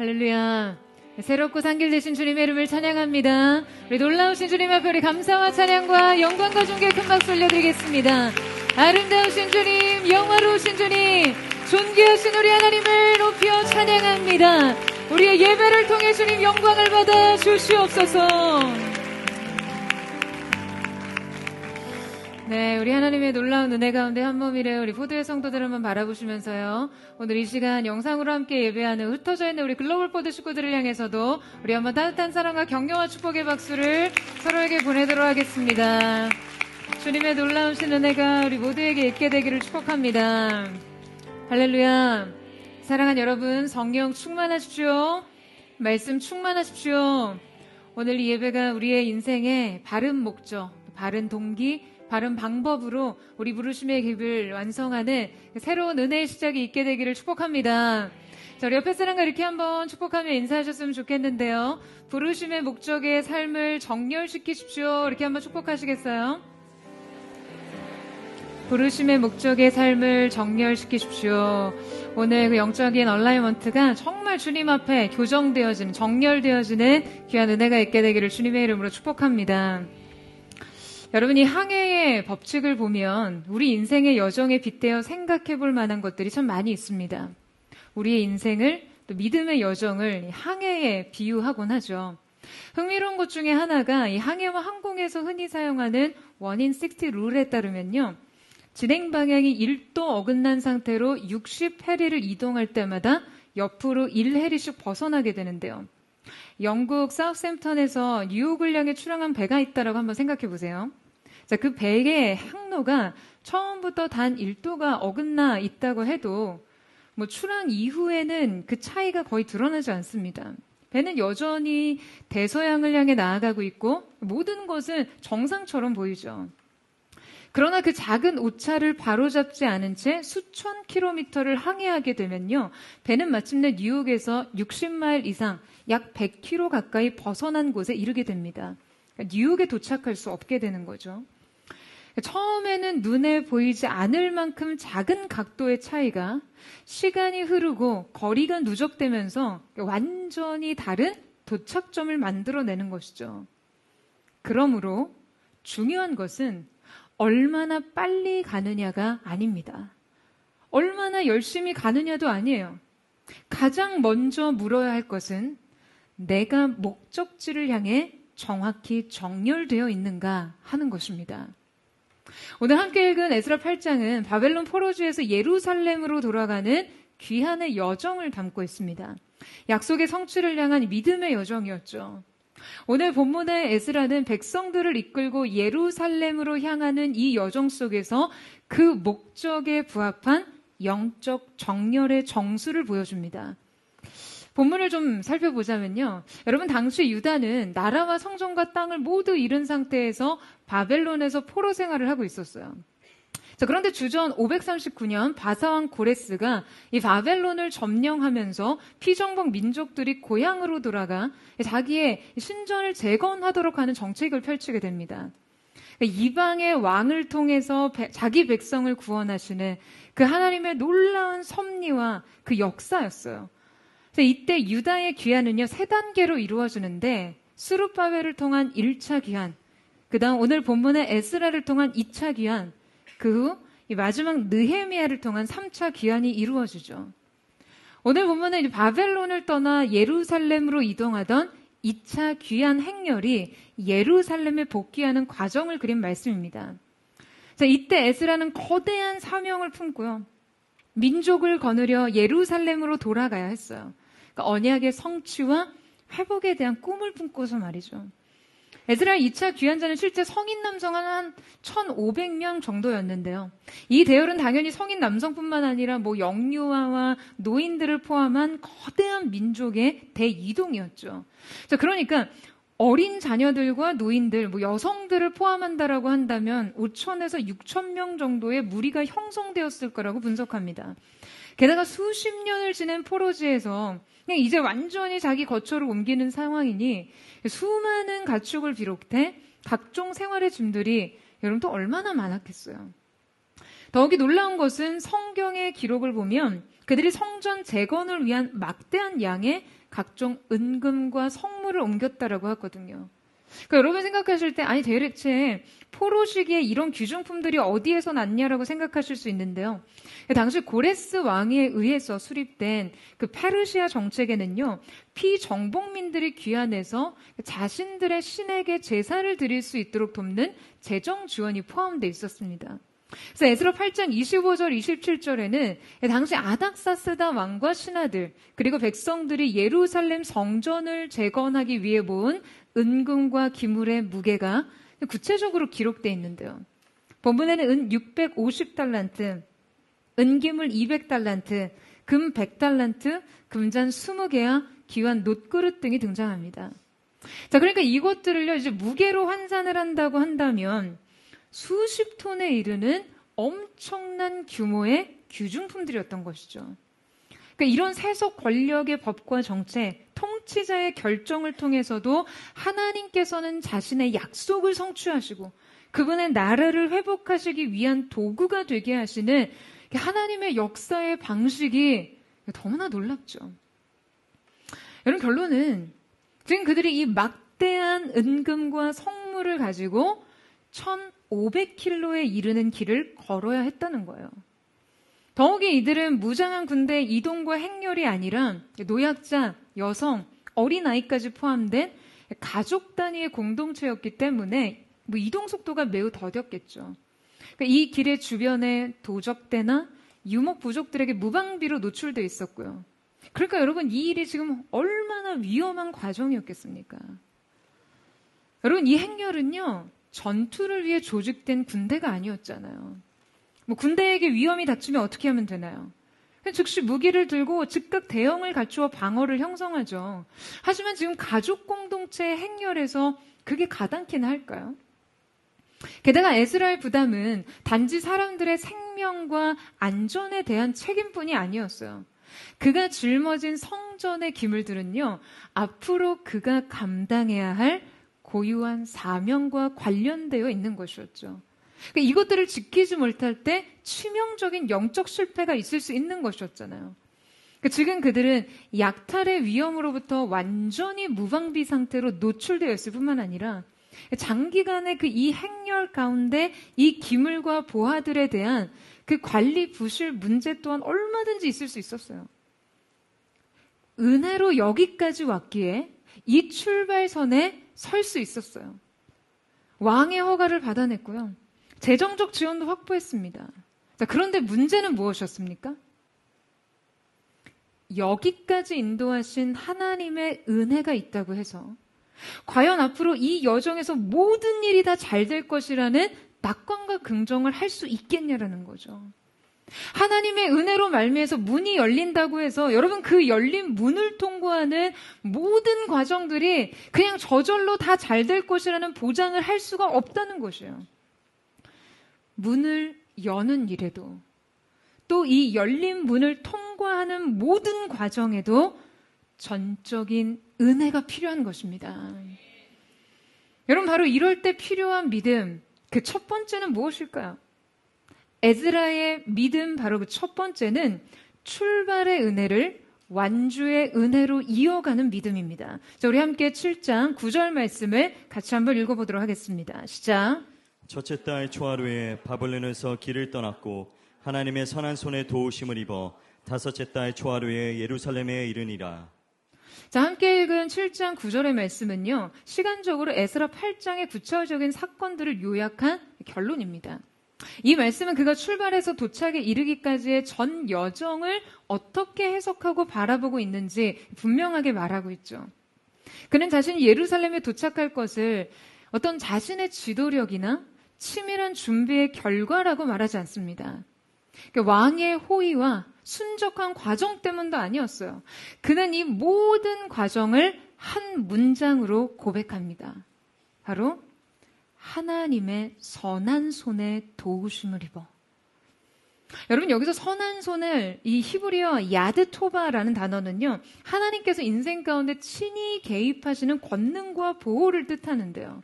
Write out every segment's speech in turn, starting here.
할렐루야. 새롭고 상길되신 주님의 이름을 찬양합니다. 우리 놀라우신 주님 앞에 우리 감사와 찬양과 영광과 존귀 큰 박수 올려드리겠습니다. 아름다우신 주님, 영화로우신 주님, 존귀하신 우리 하나님을 높여 찬양합니다. 우리의 예배를 통해 주님 영광을 받아 주시옵소서. 네, 우리 하나님의 놀라운 은혜 가운데 한 몸이래 우리 포도의 성도들 한번 바라보시면서요. 오늘 이 시간 영상으로 함께 예배하는 흩어져 있는 우리 글로벌 포도 식구들을 향해서도 우리 한번 따뜻한 사랑과 격려와 축복의 박수를 서로에게 보내도록 하겠습니다. 주님의 놀라우신 은혜가 우리 모두에게 있게 되기를 축복합니다. 할렐루야. 사랑하는 여러분, 성령 충만하십시오. 말씀 충만하십시오. 오늘 이 예배가 우리의 인생의 바른 목적, 바른 동기, 바른 방법으로 우리 부르심의 길을 완성하는 새로운 은혜의 시작이 있게 되기를 축복합니다. 자, 우리 옆에 사람과 이렇게 한번 축복하며 인사하셨으면 좋겠는데요. 부르심의 목적의 삶을 정렬시키십시오. 이렇게 한번 축복하시겠어요? 부르심의 목적의 삶을 정렬시키십시오. 오늘 그 영적인 얼라이먼트가 정말 주님 앞에 교정되어지는, 정렬되어지는 귀한 은혜가 있게 되기를 주님의 이름으로 축복합니다. 여러분이 항해의 법칙을 보면 우리 인생의 여정에 빗대어 생각해 볼 만한 것들이 참 많이 있습니다. 우리의 인생을, 또 믿음의 여정을 항해에 비유하곤 하죠. 흥미로운 것 중에 하나가 이 항해와 항공에서 흔히 사용하는 1in60 룰에 따르면요. 진행 방향이 1도 어긋난 상태로 60해리를 이동할 때마다 옆으로 1해리씩 벗어나게 되는데요. 영국 사우샘프턴에서 뉴욕을 향해 출항한 배가 있다라고 한번 생각해 보세요. 자, 그 배의 항로가 처음부터 단 1도가 어긋나 있다고 해도 출항 이후에는 그 차이가 거의 드러나지 않습니다. 배는 여전히 대서양을 향해 나아가고 있고 모든 것은 정상처럼 보이죠. 그러나 그 작은 오차를 바로잡지 않은 채 수천 킬로미터를 항해하게 되면요. 배는 마침내 뉴욕에서 60마일 이상, 약 100km 가까이 벗어난 곳에 이르게 됩니다. 뉴욕에 도착할 수 없게 되는 거죠. 처음에는 눈에 보이지 않을 만큼 작은 각도의 차이가 시간이 흐르고 거리가 누적되면서 완전히 다른 도착점을 만들어내는 것이죠. 그러므로 중요한 것은 얼마나 빨리 가느냐가 아닙니다. 얼마나 열심히 가느냐도 아니에요. 가장 먼저 물어야 할 것은 내가 목적지를 향해 정확히 정렬되어 있는가 하는 것입니다. 오늘 함께 읽은 에스라 8장은 바벨론 포로주에서 예루살렘으로 돌아가는 귀환의 여정을 담고 있습니다. 약속의 성취를 향한 믿음의 여정이었죠. 오늘 본문의 에스라는 백성들을 이끌고 예루살렘으로 향하는 이 여정 속에서 그 목적에 부합한 영적 정렬의 정수를 보여줍니다. 본문을 좀 살펴보자면요. 여러분, 당시 유다는 나라와 성전과 땅을 모두 잃은 상태에서 바벨론에서 포로 생활을 하고 있었어요. 자, 그런데 주전 539년 바사왕 고레스가 이 바벨론을 점령하면서 피정복 민족들이 고향으로 돌아가 자기의 신전을 재건하도록 하는 정책을 펼치게 됩니다. 이방의 왕을 통해서 자기 백성을 구원하시는 그 하나님의 놀라운 섭리와 그 역사였어요. 이때 유다의 귀환은요, 3단계로 이루어지는데 스룹바벨을 통한 1차 귀환, 그 다음 오늘 본문의 에스라를 통한 2차 귀환, 그 후 마지막 느헤미야를 통한 3차 귀환이 이루어지죠. 오늘 본문은 바벨론을 떠나 예루살렘으로 이동하던 2차 귀환 행렬이 예루살렘에 복귀하는 과정을 그린 말씀입니다. 자, 이때 에스라는 거대한 사명을 품고요. 민족을 거느려 예루살렘으로 돌아가야 했어요. 그러니까 언약의 성취와 회복에 대한 꿈을 품고서 말이죠. 에스라 2차 귀환자는 실제 성인 남성은 한 1,500명 정도였는데요. 이 대열은 당연히 성인 남성뿐만 아니라 영유아와 노인들을 포함한 거대한 민족의 대이동이었죠. 자, 그러니까 어린 자녀들과 노인들, 여성들을 포함한다라고 한다면 5,000에서 6,000명 정도의 무리가 형성되었을 거라고 분석합니다. 게다가 수십 년을 지낸 포로지에서 그냥 이제 완전히 자기 거처로 옮기는 상황이니 수많은 가축을 비롯해 각종 생활의 짐들이 여러분 또 얼마나 많았겠어요. 더욱이 놀라운 것은 성경의 기록을 보면 그들이 성전 재건을 위한 막대한 양의 각종 은금과 성물을 옮겼다라고 하거든요. 그러니까 여러분 생각하실 때 아니 대체 포로 시기에 이런 귀중품들이 어디에서 났냐라고 생각하실 수 있는데요. 당시 고레스 왕에 의해서 수립된 그 페르시아 정책에는요. 피정복민들이 귀환해서 자신들의 신에게 제사를 드릴 수 있도록 돕는 재정 지원이 포함되어 있었습니다. 그래서 에스라 8장 25절, 27절에는 당시 아닥사스다 왕과 신하들 그리고 백성들이 예루살렘 성전을 재건하기 위해 모은 은금과 기물의 무게가 구체적으로 기록되어 있는데요. 본문에는 은 650달란트, 은기물 200달란트, 금 100달란트, 금잔 20개와 기환 놋그릇 등이 등장합니다. 자, 그러니까 이것들을요, 이제 무게로 환산을 한다고 한다면 수십 톤에 이르는 엄청난 규모의 귀중품들이었던 것이죠. 그러니까 이런 세속 권력의 법과 정책, 통치자의 결정을 통해서도 하나님께서는 자신의 약속을 성취하시고 그분의 나라를 회복하시기 위한 도구가 되게 하시는 하나님의 역사의 방식이 너무나 놀랍죠. 여러분 결론은 지금 그들이 이 막대한 은금과 성물을 가지고 1,500km에 이르는 길을 걸어야 했다는 거예요. 더욱이 이들은 무장한 군대의 이동과 행렬이 아니라 노약자, 여성, 어린아이까지 포함된 가족 단위의 공동체였기 때문에 이동 속도가 매우 더뎠겠죠. 그러니까 이 길의 주변에 도적대나 유목 부족들에게 무방비로 노출되어 있었고요. 그러니까 여러분 이 일이 지금 얼마나 위험한 과정이었겠습니까? 여러분 이 행렬은요. 전투를 위해 조직된 군대가 아니었잖아요. 군대에게 위험이 닥치면 어떻게 하면 되나요? 즉시 무기를 들고 즉각 대형을 갖추어 방어를 형성하죠. 하지만 지금 가족 공동체의 행렬에서 그게 가당키나 할까요? 게다가 에스라의 부담은 단지 사람들의 생명과 안전에 대한 책임뿐이 아니었어요. 그가 짊어진 성전의 기물들은요. 앞으로 그가 감당해야 할 고유한 사명과 관련되어 있는 것이었죠. 그러니까 이것들을 지키지 못할 때 치명적인 영적 실패가 있을 수 있는 것이었잖아요. 그러니까 지금 그들은 약탈의 위험으로부터 완전히 무방비 상태로 노출되어 있을 뿐만 아니라 장기간의 그 이 행렬 가운데 이 기물과 보화들에 대한 그 관리 부실 문제 또한 얼마든지 있을 수 있었어요. 은혜로 여기까지 왔기에 이 출발선에 설 수 있었어요. 왕의 허가를 받아냈고요. 재정적 지원도 확보했습니다. 자, 그런데 문제는 무엇이었습니까? 여기까지 인도하신 하나님의 은혜가 있다고 해서 과연 앞으로 이 여정에서 모든 일이 다 잘 될 것이라는 낙관과 긍정을 할 수 있겠냐라는 거죠. 하나님의 은혜로 말미해서 문이 열린다고 해서 여러분 그 열린 문을 통과하는 모든 과정들이 그냥 저절로 다 잘 될 것이라는 보장을 할 수가 없다는 것이에요. 문을 여는 일에도 또 이 열린 문을 통과하는 모든 과정에도 전적인 은혜가 필요한 것입니다. 여러분 바로 이럴 때 필요한 믿음, 그 첫 번째는 무엇일까요? 에스라의 믿음 바로 그 첫 번째는 출발의 은혜를 완주의 은혜로 이어가는 믿음입니다. 자, 우리 함께 7장 9절 말씀을 같이 한번 읽어보도록 하겠습니다. 시작. 첫째 달 초하루에 바벨론에서 길을 떠났고 하나님의 선한 손에 도우심을 입어 다섯째 달 초하루에 예루살렘에 이르니라. 자, 함께 읽은 7장 9절의 말씀은요. 시간적으로 에스라 8장의 구체적인 사건들을 요약한 결론입니다. 이 말씀은 그가 출발해서 도착에 이르기까지의 전 여정을 어떻게 해석하고 바라보고 있는지 분명하게 말하고 있죠. 그는 자신이 예루살렘에 도착할 것을 어떤 자신의 지도력이나 치밀한 준비의 결과라고 말하지 않습니다. 왕의 호의와 순적한 과정 때문도 아니었어요. 그는 이 모든 과정을 한 문장으로 고백합니다. 바로 하나님의 선한 손에 도우심을 입어. 여러분 여기서 선한 손을 이 히브리어 야드토바라는 단어는요. 하나님께서 인생 가운데 친히 개입하시는 권능과 보호를 뜻하는데요.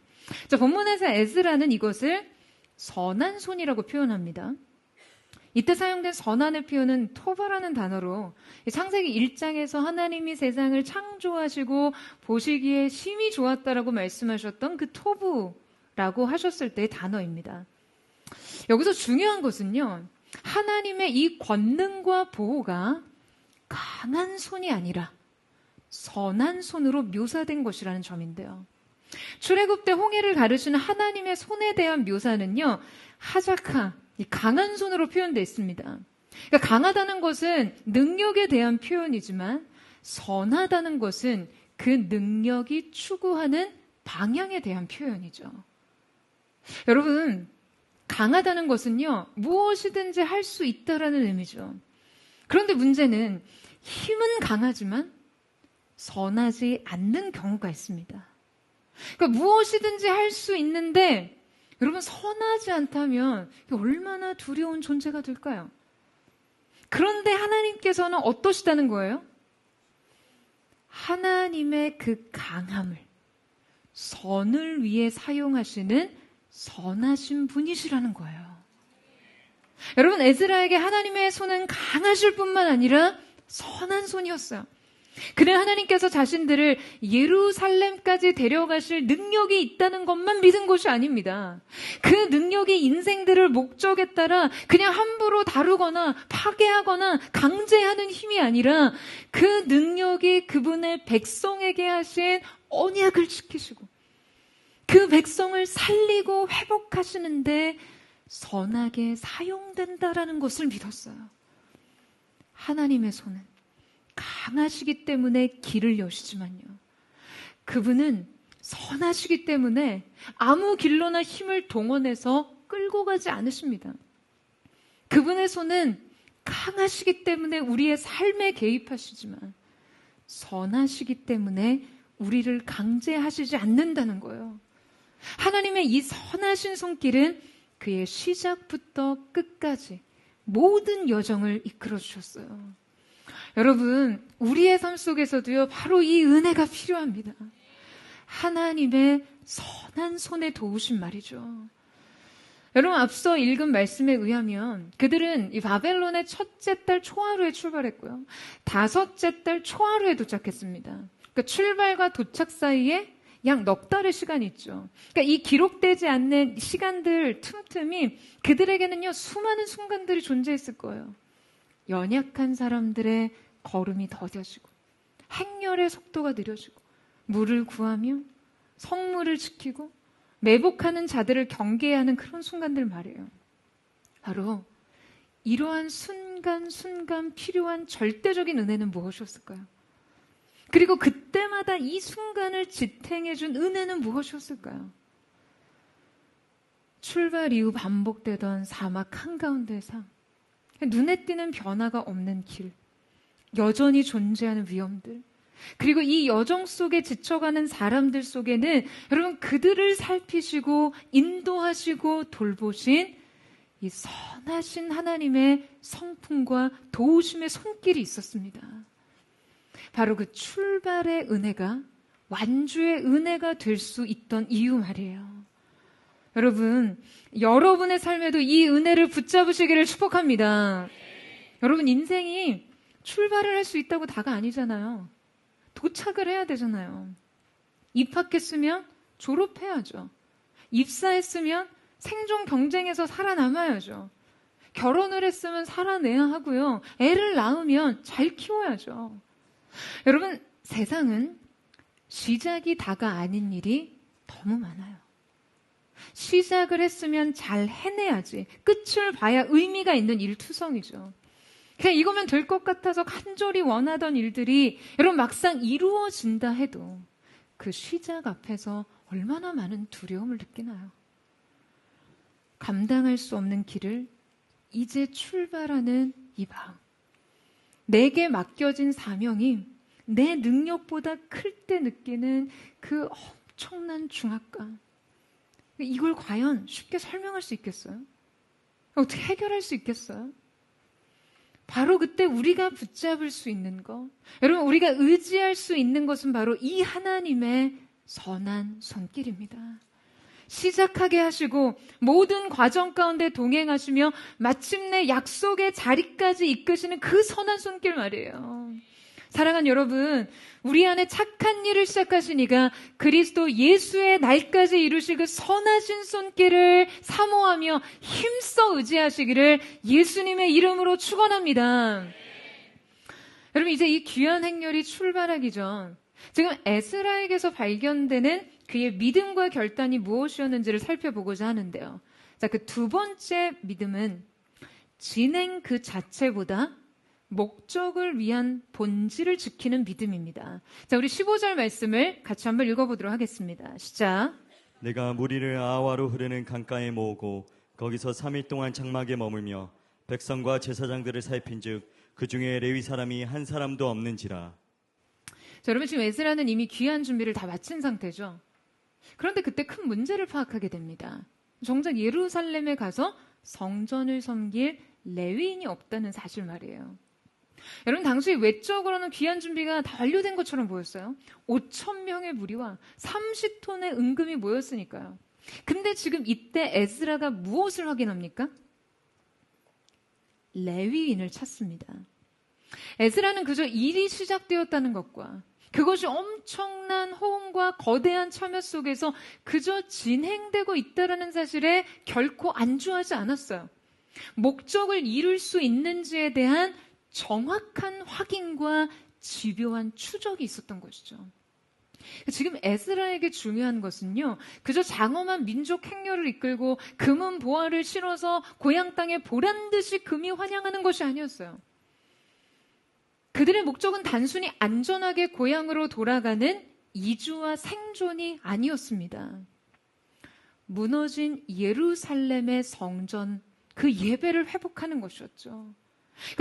자, 본문에서 에스라는 이것을 선한 손이라고 표현합니다. 이때 사용된 선한의 표현은 토바라는 단어로 창세기 1장에서 하나님이 세상을 창조하시고 보시기에 심히 좋았다라고 말씀하셨던 그 토부라고 하셨을 때의 단어입니다. 여기서 중요한 것은요, 하나님의 이 권능과 보호가 강한 손이 아니라 선한 손으로 묘사된 것이라는 점인데요. 출애굽 때 홍해를 가르시는 하나님의 손에 대한 묘사는요, 하자카, 이 강한 손으로 표현되어 있습니다. 그러니까 강하다는 것은 능력에 대한 표현이지만 선하다는 것은 그 능력이 추구하는 방향에 대한 표현이죠. 여러분, 강하다는 것은요, 무엇이든지 할 수 있다라는 의미죠. 그런데 문제는 힘은 강하지만 선하지 않는 경우가 있습니다. 그러니까 무엇이든지 할 수 있는데 여러분, 선하지 않다면 얼마나 두려운 존재가 될까요? 그런데 하나님께서는 어떠시다는 거예요? 하나님의 그 강함을 선을 위해 사용하시는 선하신 분이시라는 거예요. 여러분, 에스라에게 하나님의 손은 강하실 뿐만 아니라 선한 손이었어요. 그는 하나님께서 자신들을 예루살렘까지 데려가실 능력이 있다는 것만 믿은 것이 아닙니다. 그 능력이 인생들을 목적에 따라 그냥 함부로 다루거나 파괴하거나 강제하는 힘이 아니라 그 능력이 그분의 백성에게 하신 언약을 지키시고 그 백성을 살리고 회복하시는데 선하게 사용된다라는 것을 믿었어요. 하나님의 손은 강하시기 때문에 길을 여시지만요, 그분은 선하시기 때문에 아무 길로나 힘을 동원해서 끌고 가지 않으십니다. 그분의 손은 강하시기 때문에 우리의 삶에 개입하시지만 선하시기 때문에 우리를 강제하시지 않는다는 거예요. 하나님의 이 선하신 손길은 그의 시작부터 끝까지 모든 여정을 이끌어 주셨어요. 여러분, 우리의 삶 속에서도요, 바로 이 은혜가 필요합니다. 하나님의 선한 손에 도우신 말이죠. 여러분, 앞서 읽은 말씀에 의하면 그들은 이 바벨론의 첫째 달 초하루에 출발했고요, 다섯째 달 초하루에 도착했습니다. 그러니까 출발과 도착 사이에 약 넉 달의 시간이 있죠. 그러니까 이 기록되지 않는 시간들 틈틈이 그들에게는요, 수많은 순간들이 존재했을 거예요. 연약한 사람들의 걸음이 더뎌지고 행렬의 속도가 느려지고 물을 구하며 성물을 지키고 매복하는 자들을 경계해야 하는 그런 순간들 말이에요. 바로 이러한 순간순간 필요한 절대적인 은혜는 무엇이었을까요? 그리고 그때마다 이 순간을 지탱해준 은혜는 무엇이었을까요? 출발 이후 반복되던 사막 한가운데서 눈에 띄는 변화가 없는 길, 여전히 존재하는 위험들, 그리고 이 여정 속에 지쳐가는 사람들 속에는 여러분, 그들을 살피시고 인도하시고 돌보신 이 선하신 하나님의 성품과 도우심의 손길이 있었습니다. 바로 그 출발의 은혜가 완주의 은혜가 될 수 있던 이유 말이에요. 여러분, 여러분의 삶에도 이 은혜를 붙잡으시기를 축복합니다. 여러분, 인생이 출발을 할 수 있다고 다가 아니잖아요. 도착을 해야 되잖아요. 입학했으면 졸업해야죠. 입사했으면 생존 경쟁에서 살아남아야죠. 결혼을 했으면 살아내야 하고요. 애를 낳으면 잘 키워야죠. 여러분, 세상은 시작이 다가 아닌 일이 너무 많아요. 시작을 했으면 잘 해내야지, 끝을 봐야 의미가 있는 일투성이죠. 그냥 이거면 될 것 같아서 간절히 원하던 일들이 여러분 막상 이루어진다 해도 그 시작 앞에서 얼마나 많은 두려움을 느끼나요? 감당할 수 없는 길을 이제 출발하는 이 마음, 내게 맡겨진 사명이 내 능력보다 클 때 느끼는 그 엄청난 중압감, 이걸 과연 쉽게 설명할 수 있겠어요? 어떻게 해결할 수 있겠어요? 바로 그때 우리가 붙잡을 수 있는 것, 여러분, 우리가 의지할 수 있는 것은 바로 이 하나님의 선한 손길입니다. 시작하게 하시고 모든 과정 가운데 동행하시며 마침내 약속의 자리까지 이끄시는 그 선한 손길 말이에요. 사랑하는 여러분, 우리 안에 착한 일을 시작하신 이가 그리스도 예수의 날까지 이루실 그 선하신 손길을 사모하며 힘써 의지하시기를 예수님의 이름으로 축원합니다. 여러분, 이제 이 귀한 행렬이 출발하기 전 지금 에스라에게서 발견되는 그의 믿음과 결단이 무엇이었는지를 살펴보고자 하는데요. 자, 그 두 번째 믿음은 진행 그 자체보다 목적을 위한 본질을 지키는 믿음입니다. 자, 우리 15절 말씀을 같이 한번 읽어보도록 하겠습니다. 시작. 내가 무리를 아하와로 흐르는 강가에 모으고 거기서 3일 동안 장막에 머물며 백성과 제사장들을 살핀즉 그 중에 레위 사람이 한 사람도 없는지라. 자, 여러분, 지금 에스라는 이미 귀한 준비를 다 마친 상태죠. 그런데 그때 큰 문제를 파악하게 됩니다. 정작 예루살렘에 가서 성전을 섬길 레위인이 없다는 사실 말이에요. 여러분, 당시 외적으로는 귀한 준비가 다 완료된 것처럼 보였어요. 5,000명의 무리와 30톤의 은금이 모였으니까요. 근데 지금 이때 에스라가 무엇을 확인합니까? 레위인을 찾습니다. 에스라는 그저 일이 시작되었다는 것과 그것이 엄청난 호응과 거대한 참여 속에서 그저 진행되고 있다는 사실에 결코 안주하지 않았어요. 목적을 이룰 수 있는지에 대한 정확한 확인과 집요한 추적이 있었던 것이죠. 지금 에스라에게 중요한 것은요, 그저 장엄한 민족 행렬을 이끌고 금은 보화를 실어서 고향 땅에 보란듯이 금이 환영하는 것이 아니었어요. 그들의 목적은 단순히 안전하게 고향으로 돌아가는 이주와 생존이 아니었습니다. 무너진 예루살렘의 성전, 그 예배를 회복하는 것이었죠.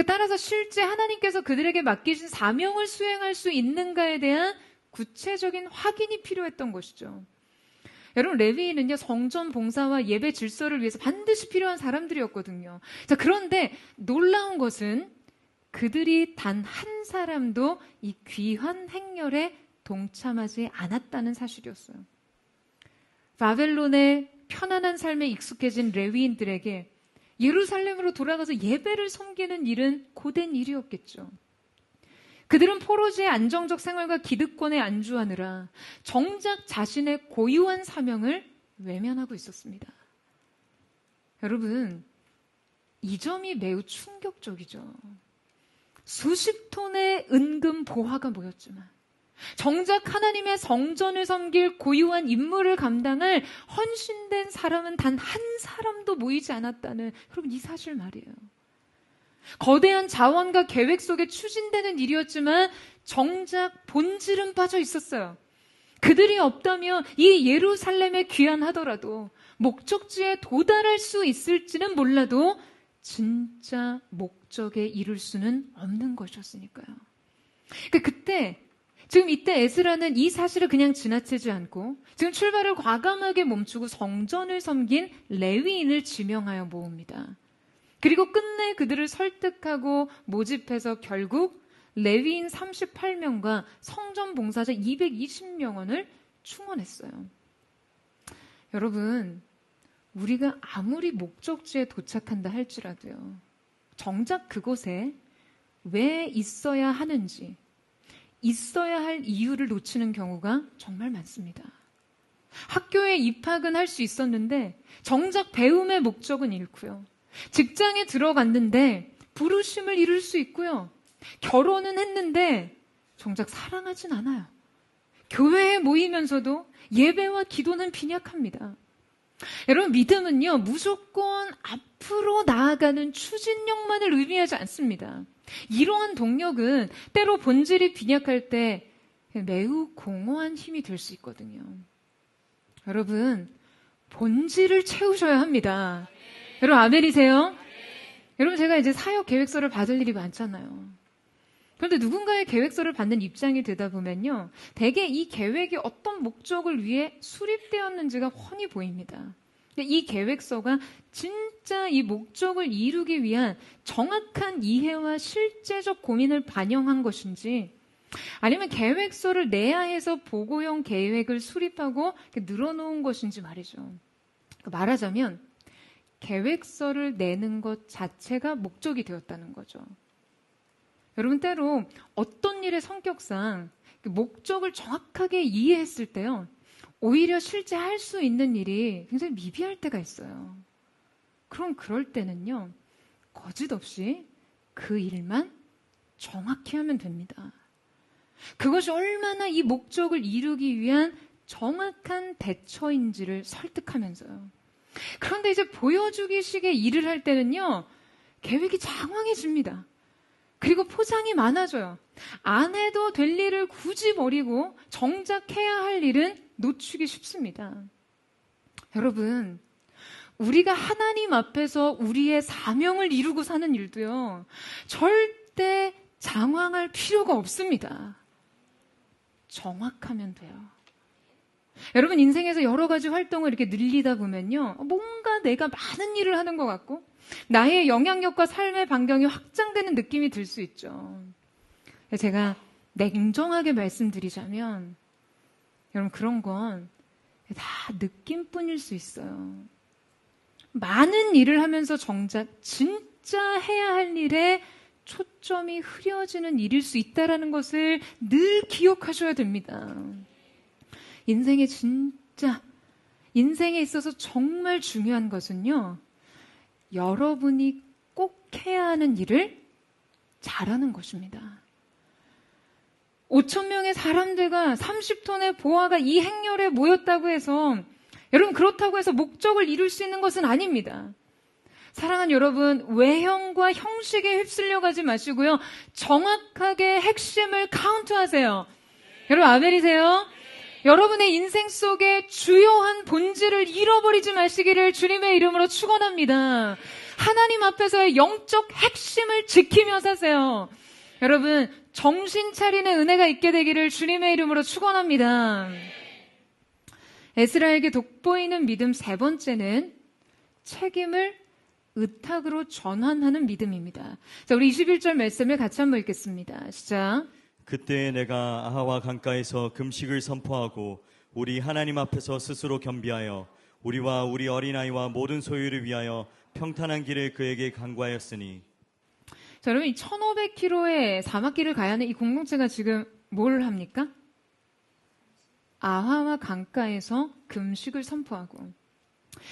따라서 실제 하나님께서 그들에게 맡기신 사명을 수행할 수 있는가에 대한 구체적인 확인이 필요했던 것이죠. 여러분, 레위인은요, 성전 봉사와 예배 질서를 위해서 반드시 필요한 사람들이었거든요. 자, 그런데 놀라운 것은 그들이 단 한 사람도 이 귀한 행렬에 동참하지 않았다는 사실이었어요. 바벨론의 편안한 삶에 익숙해진 레위인들에게 예루살렘으로 돌아가서 예배를 섬기는 일은 고된 일이었겠죠. 그들은 포로지의 안정적 생활과 기득권에 안주하느라 정작 자신의 고유한 사명을 외면하고 있었습니다. 여러분, 이 점이 매우 충격적이죠. 수십 톤의 은금 보화가 모였지만 정작 하나님의 성전을 섬길 고유한 임무를 감당할 헌신된 사람은 단 한 사람도 모이지 않았다는, 여러분, 이 사실 말이에요. 거대한 자원과 계획 속에 추진되는 일이었지만 정작 본질은 빠져 있었어요. 그들이 없다면 이 예루살렘에 귀환하더라도 목적지에 도달할 수 있을지는 몰라도 진짜 목적에 이룰 수는 없는 것이었으니까요. 그때 지금 이때 에스라는 이 사실을 그냥 지나치지 않고 지금 출발을 과감하게 멈추고 성전을 섬긴 레위인을 지명하여 모읍니다. 그리고 끝내 그들을 설득하고 모집해서 결국 레위인 38명과 성전 봉사자 220명원을 충원했어요. 여러분, 우리가 아무리 목적지에 도착한다 할지라도요, 정작 그곳에 왜 있어야 하는지, 있어야 할 이유를 놓치는 경우가 정말 많습니다. 학교에 입학은 할 수 있었는데 정작 배움의 목적은 잃고요. 직장에 들어갔는데 부르심을 잃을 수 있고요. 결혼은 했는데 정작 사랑하진 않아요. 교회에 모이면서도 예배와 기도는 빈약합니다. 여러분, 믿음은요, 무조건 앞으로 나아가는 추진력만을 의미하지 않습니다. 이러한 동력은 때로 본질이 빈약할 때 매우 공허한 힘이 될 수 있거든요. 여러분, 본질을 채우셔야 합니다. 여러분, 아멘이세요? 여러분, 제가 이제 사역 계획서를 받을 일이 많잖아요. 그런데 누군가의 계획서를 받는 입장이 되다 보면요, 대개 이 계획이 어떤 목적을 위해 수립되었는지가 훤히 보입니다. 이 계획서가 진짜 이 목적을 이루기 위한 정확한 이해와 실제적 고민을 반영한 것인지, 아니면 계획서를 내야 해서 보고형 계획을 수립하고 늘어놓은 것인지 말이죠. 말하자면 계획서를 내는 것 자체가 목적이 되었다는 거죠. 여러분, 때로 어떤 일의 성격상 목적을 정확하게 이해했을 때요, 오히려 실제 할 수 있는 일이 굉장히 미비할 때가 있어요. 그럼 그럴 때는요, 거짓 없이 그 일만 정확히 하면 됩니다. 그것이 얼마나 이 목적을 이루기 위한 정확한 대처인지를 설득하면서요. 그런데 이제 보여주기식의 일을 할 때는요, 계획이 장황해집니다. 그리고 포장이 많아져요. 안 해도 될 일을 굳이 버리고 정작 해야 할 일은 놓치기 쉽습니다. 여러분, 우리가 하나님 앞에서 우리의 사명을 이루고 사는 일도요, 절대 장황할 필요가 없습니다. 정확하면 돼요. 여러분, 인생에서 여러 가지 활동을 이렇게 늘리다 보면요, 뭔가 내가 많은 일을 하는 것 같고 나의 영향력과 삶의 반경이 확장되는 느낌이 들 수 있죠. 제가 냉정하게 말씀드리자면 여러분, 그런 건 다 느낌뿐일 수 있어요. 많은 일을 하면서 정작 진짜 해야 할 일에 초점이 흐려지는 일일 수 있다는 것을 늘 기억하셔야 됩니다. 인생에 있어서 정말 중요한 것은요, 여러분이 꼭 해야 하는 일을 잘하는 것입니다. 5,000명의 사람들과 30톤의 보화가 이 행렬에 모였다고 해서, 여러분, 그렇다고 해서 목적을 이룰 수 있는 것은 아닙니다. 사랑하는 여러분, 외형과 형식에 휩쓸려 가지 마시고요, 정확하게 핵심을 카운트하세요. 여러분, 아멘이세요? 여러분의 인생 속에 주요한 본질을 잃어버리지 마시기를 주님의 이름으로 축원합니다. 하나님 앞에서의 영적 핵심을 지키며 사세요. 여러분, 정신 차리는 은혜가 있게 되기를 주님의 이름으로 축원합니다. 에스라에게 돋보이는 믿음 세 번째는 책임을 의탁으로 전환하는 믿음입니다. 자, 우리 21절 말씀을 같이 한번 읽겠습니다. 시작. 그때 내가 아하와 강가에서 금식을 선포하고 우리 하나님 앞에서 스스로 겸비하여 우리와 우리 어린아이와 모든 소유를 위하여 평탄한 길을 그에게 간구하였으니. 자, 여러분, 이 1500km의 사막길을 가야 하는 이 공동체가 지금 뭘 합니까? 아하와 강가에서 금식을 선포하고.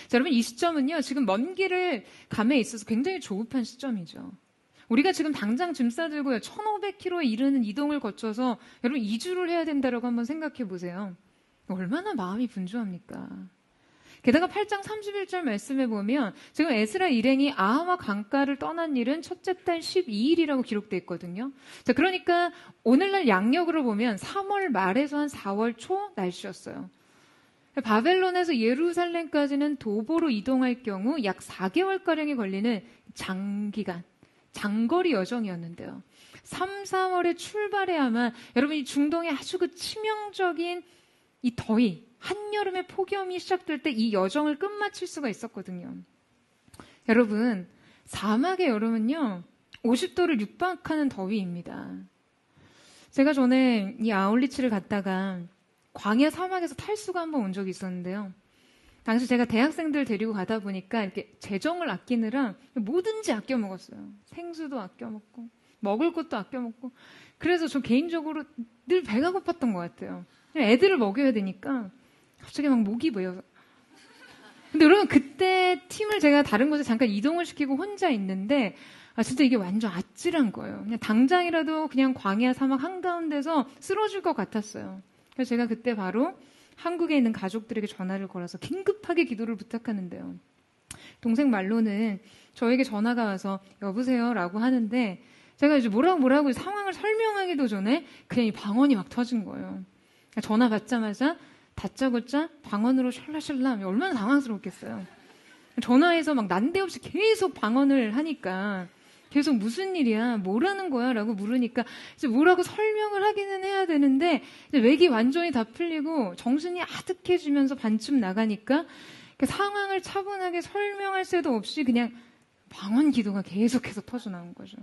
자, 여러분, 이 시점은요, 지금 먼 길을 감에 있어서 굉장히 조급한 시점이죠. 우리가 지금 당장 짐 싸들고요, 1500km에 이르는 이동을 거쳐서 여러분 2주를 해야 된다라고 한번 생각해 보세요. 얼마나 마음이 분주합니까? 게다가 8장 31절 말씀에 보면 지금 에스라 일행이 아하와 강가를 떠난 일은 첫째 달 12일이라고 기록되어 있거든요. 자, 그러니까 오늘날 양력으로 보면 3월 말에서 한 4월 초 날씨였어요. 바벨론에서 예루살렘까지는 도보로 이동할 경우 약 4개월가량이 걸리는 장거리 여정이었는데요. 3, 4월에 출발해야만 여러분이 중동의 아주 그 치명적인 이 더위, 한여름의 폭염이 시작될 때 이 여정을 끝마칠 수가 있었거든요. 여러분, 사막의 여름은요, 50도를 육박하는 더위입니다. 제가 전에 이 아울리치를 갔다가 광야 사막에서 탈수가 한번 온 적이 있었는데요. 당시 제가 대학생들 데리고 가다 보니까 이렇게 재정을 아끼느라 뭐든지 아껴 먹었어요. 생수도 아껴 먹고, 먹을 것도 아껴 먹고. 그래서 저 개인적으로 늘 배가 고팠던 것 같아요. 애들을 먹여야 되니까 갑자기 막 목이 메어서. 근데 여러분, 그때 팀을 제가 다른 곳에 잠깐 이동을 시키고 혼자 있는데, 진짜 이게 완전 아찔한 거예요. 그냥 당장이라도 그냥 광야 사막 한가운데서 쓰러질 것 같았어요. 그래서 제가 그때 바로 한국에 있는 가족들에게 전화를 걸어서 긴급하게 기도를 부탁하는데요. 동생 말로는 저에게 전화가 와서 여보세요 라고 하는데, 제가 이제 뭐라고 상황을 설명하기도 전에 그냥 이 방언이 막 터진 거예요. 전화 받자마자 다짜고짜 방언으로 샬라샬라. 얼마나 당황스럽겠어요. 전화해서 막 난데없이 계속 방언을 하니까 계속 무슨 일이야, 뭐라는 거야 라고 물으니까 이제 뭐라고 설명을 하기는 해야 되는데 이제 맥이 완전히 다 풀리고 정신이 아득해지면서 반쯤 나가니까 상황을 차분하게 설명할 새도 없이 그냥 방언 기도가 계속해서 터져나온 거죠.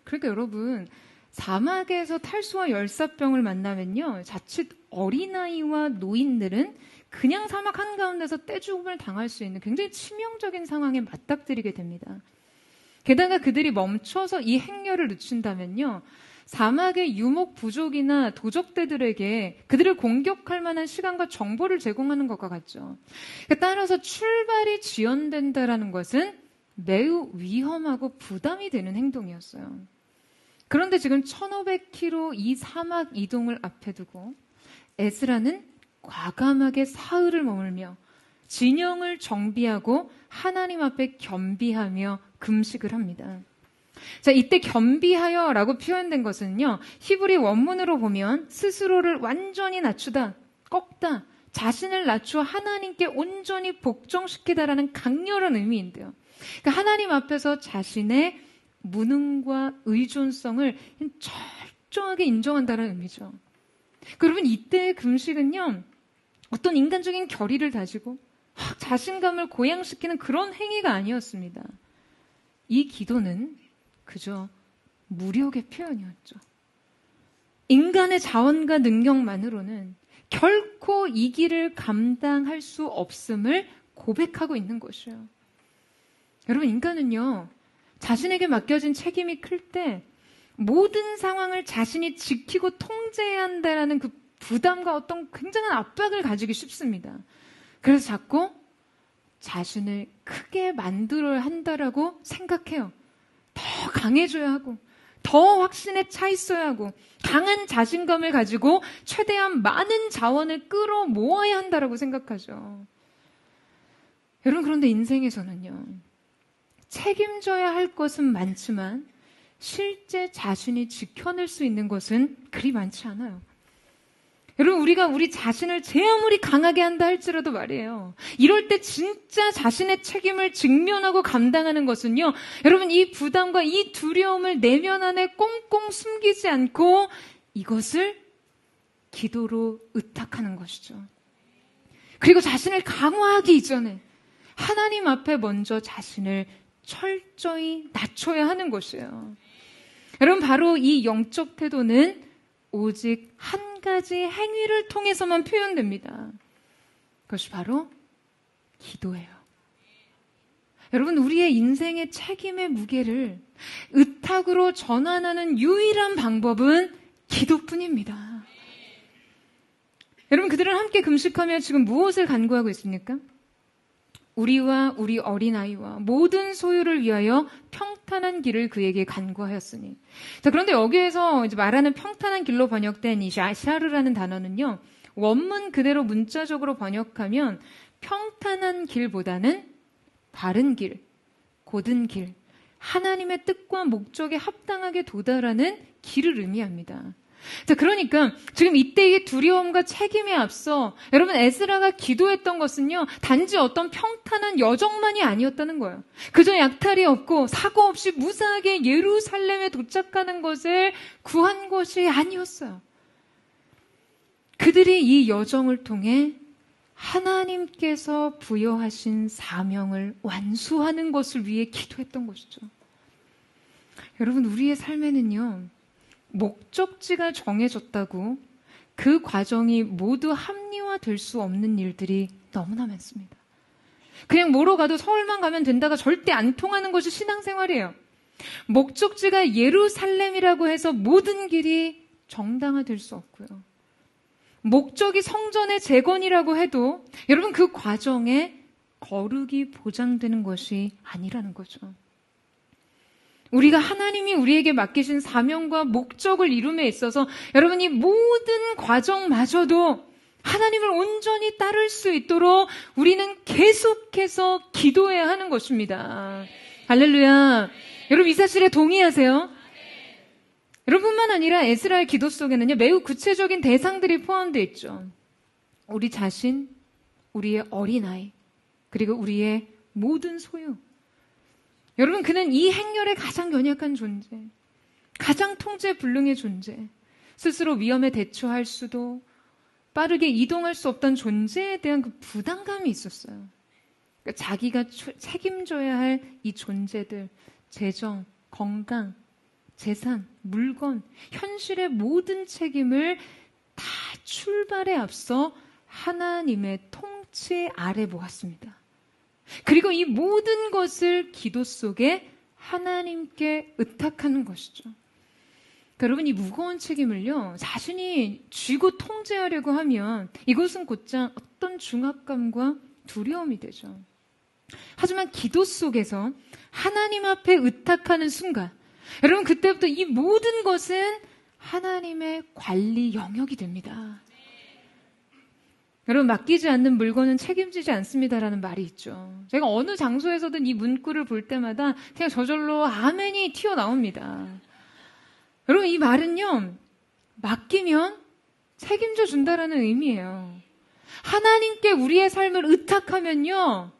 그러니까 여러분, 사막에서 탈수와 열사병을 만나면요, 자칫 어린아이와 노인들은 그냥 사막 한가운데서 떼죽음을 당할 수 있는 굉장히 치명적인 상황에 맞닥뜨리게 됩니다. 게다가 그들이 멈춰서 이 행렬을 늦춘다면요, 사막의 유목 부족이나 도적대들에게 그들을 공격할 만한 시간과 정보를 제공하는 것과 같죠. 따라서 출발이 지연된다라는 것은 매우 위험하고 부담이 되는 행동이었어요. 그런데 지금 1500km 이 사막 이동을 앞에 두고 에스라는 과감하게 사흘을 머물며 진영을 정비하고 하나님 앞에 겸비하며 금식을 합니다. 자, 이때 겸비하여라고 표현된 것은요, 히브리 원문으로 보면 스스로를 완전히 낮추다, 꺾다, 자신을 낮추어 하나님께 온전히 복종시키다라는 강렬한 의미인데요. 그러니까 하나님 앞에서 자신의 무능과 의존성을 철저하게 인정한다는 의미죠. 그러면 이때의 금식은요, 어떤 인간적인 결의를 다지고 자신감을 고양시키는 그런 행위가 아니었습니다. 이 기도는 그저 무력의 표현이었죠. 인간의 자원과 능력만으로는 결코 이 길을 감당할 수 없음을 고백하고 있는 것이에요. 여러분, 인간은요, 자신에게 맡겨진 책임이 클 때 모든 상황을 자신이 지키고 통제해야 한다는 그 부담과 어떤 굉장한 압박을 가지기 쉽습니다. 그래서 자꾸 자신을 크게 만들어야 한다라고 생각해요. 더 강해져야 하고, 더 확신에 차 있어야 하고, 강한 자신감을 가지고 최대한 많은 자원을 끌어 모아야 한다라고 생각하죠. 여러분, 그런데 인생에서는요, 책임져야 할 것은 많지만 실제 자신이 지켜낼 수 있는 것은 그리 많지 않아요. 여러분, 우리가 우리 자신을 제 아무리 강하게 한다 할지라도 말이에요, 이럴 때 진짜 자신의 책임을 직면하고 감당하는 것은요, 여러분, 이 부담과 이 두려움을 내면 안에 꽁꽁 숨기지 않고 이것을 기도로 의탁하는 것이죠. 그리고 자신을 강화하기 이전에 하나님 앞에 먼저 자신을 철저히 낮춰야 하는 것이에요. 여러분, 바로 이 영적 태도는 오직 한 가지 행위를 통해서만 표현됩니다. 그것이 바로 기도예요. 여러분, 우리의 인생의 책임의 무게를 의탁으로 전환하는 유일한 방법은 기도뿐입니다. 여러분, 그들은 함께 금식하며 지금 무엇을 간구하고 있습니까? 우리와 우리 어린아이와 모든 소유를 위하여 평탄한 길을 그에게 간구하였으니. 자, 그런데 여기에서 이제 말하는 평탄한 길로 번역된 이 샤르라는 단어는요, 원문 그대로 문자적으로 번역하면 평탄한 길보다는 바른 길, 곧은 길, 하나님의 뜻과 목적에 합당하게 도달하는 길을 의미합니다. 자, 그러니까 지금 이때의 두려움과 책임에 앞서 여러분, 에스라가 기도했던 것은요, 단지 어떤 평탄한 여정만이 아니었다는 거예요. 그저 약탈이 없고 사고 없이 무사하게 예루살렘에 도착하는 것을 구한 것이 아니었어요. 그들이 이 여정을 통해 하나님께서 부여하신 사명을 완수하는 것을 위해 기도했던 것이죠. 여러분, 우리의 삶에는요, 목적지가 정해졌다고 그 과정이 모두 합리화될 수 없는 일들이 너무나 많습니다. 그냥 뭐로 가도 서울만 가면 된다가 절대 안 통하는 것이 신앙생활이에요. 목적지가 예루살렘이라고 해서 모든 길이 정당화될 수 없고요. 목적이 성전의 재건이라고 해도 여러분, 그 과정에 거룩이 보장되는 것이 아니라는 거죠. 우리가 하나님이 우리에게 맡기신 사명과 목적을 이룸에 있어서 여러분, 이 모든 과정마저도 하나님을 온전히 따를 수 있도록 우리는 계속해서 기도해야 하는 것입니다. 할렐루야. 여러분, 이 사실에 동의하세요? 여러분뿐만 아니라 에스라의 기도 속에는요, 매우 구체적인 대상들이 포함되어 있죠. 우리 자신, 우리의 어린아이, 그리고 우리의 모든 소유. 여러분, 그는 이 행렬의 가장 연약한 존재, 가장 통제불능의 존재, 스스로 위험에 대처할 수도 빠르게 이동할 수 없던 존재에 대한 그 부담감이 있었어요. 그러니까 자기가 책임져야 할 이 존재들, 재정, 건강, 재산, 물건, 현실의 모든 책임을 다 출발에 앞서 하나님의 통치 아래 모았습니다. 그리고 이 모든 것을 기도 속에 하나님께 의탁하는 것이죠. 여러분, 이 무거운 책임을요, 자신이 쥐고 통제하려고 하면 이것은 곧장 어떤 중압감과 두려움이 되죠. 하지만 기도 속에서 하나님 앞에 의탁하는 순간, 여러분, 그때부터 이 모든 것은 하나님의 관리 영역이 됩니다. 여러분, 맡기지 않는 물건은 책임지지 않습니다라는 말이 있죠. 제가 어느 장소에서든 이 문구를 볼 때마다 그냥 저절로 아멘이 튀어나옵니다. 여러분, 이 말은요, 맡기면 책임져 준다라는 의미예요. 하나님께 우리의 삶을 의탁하면요,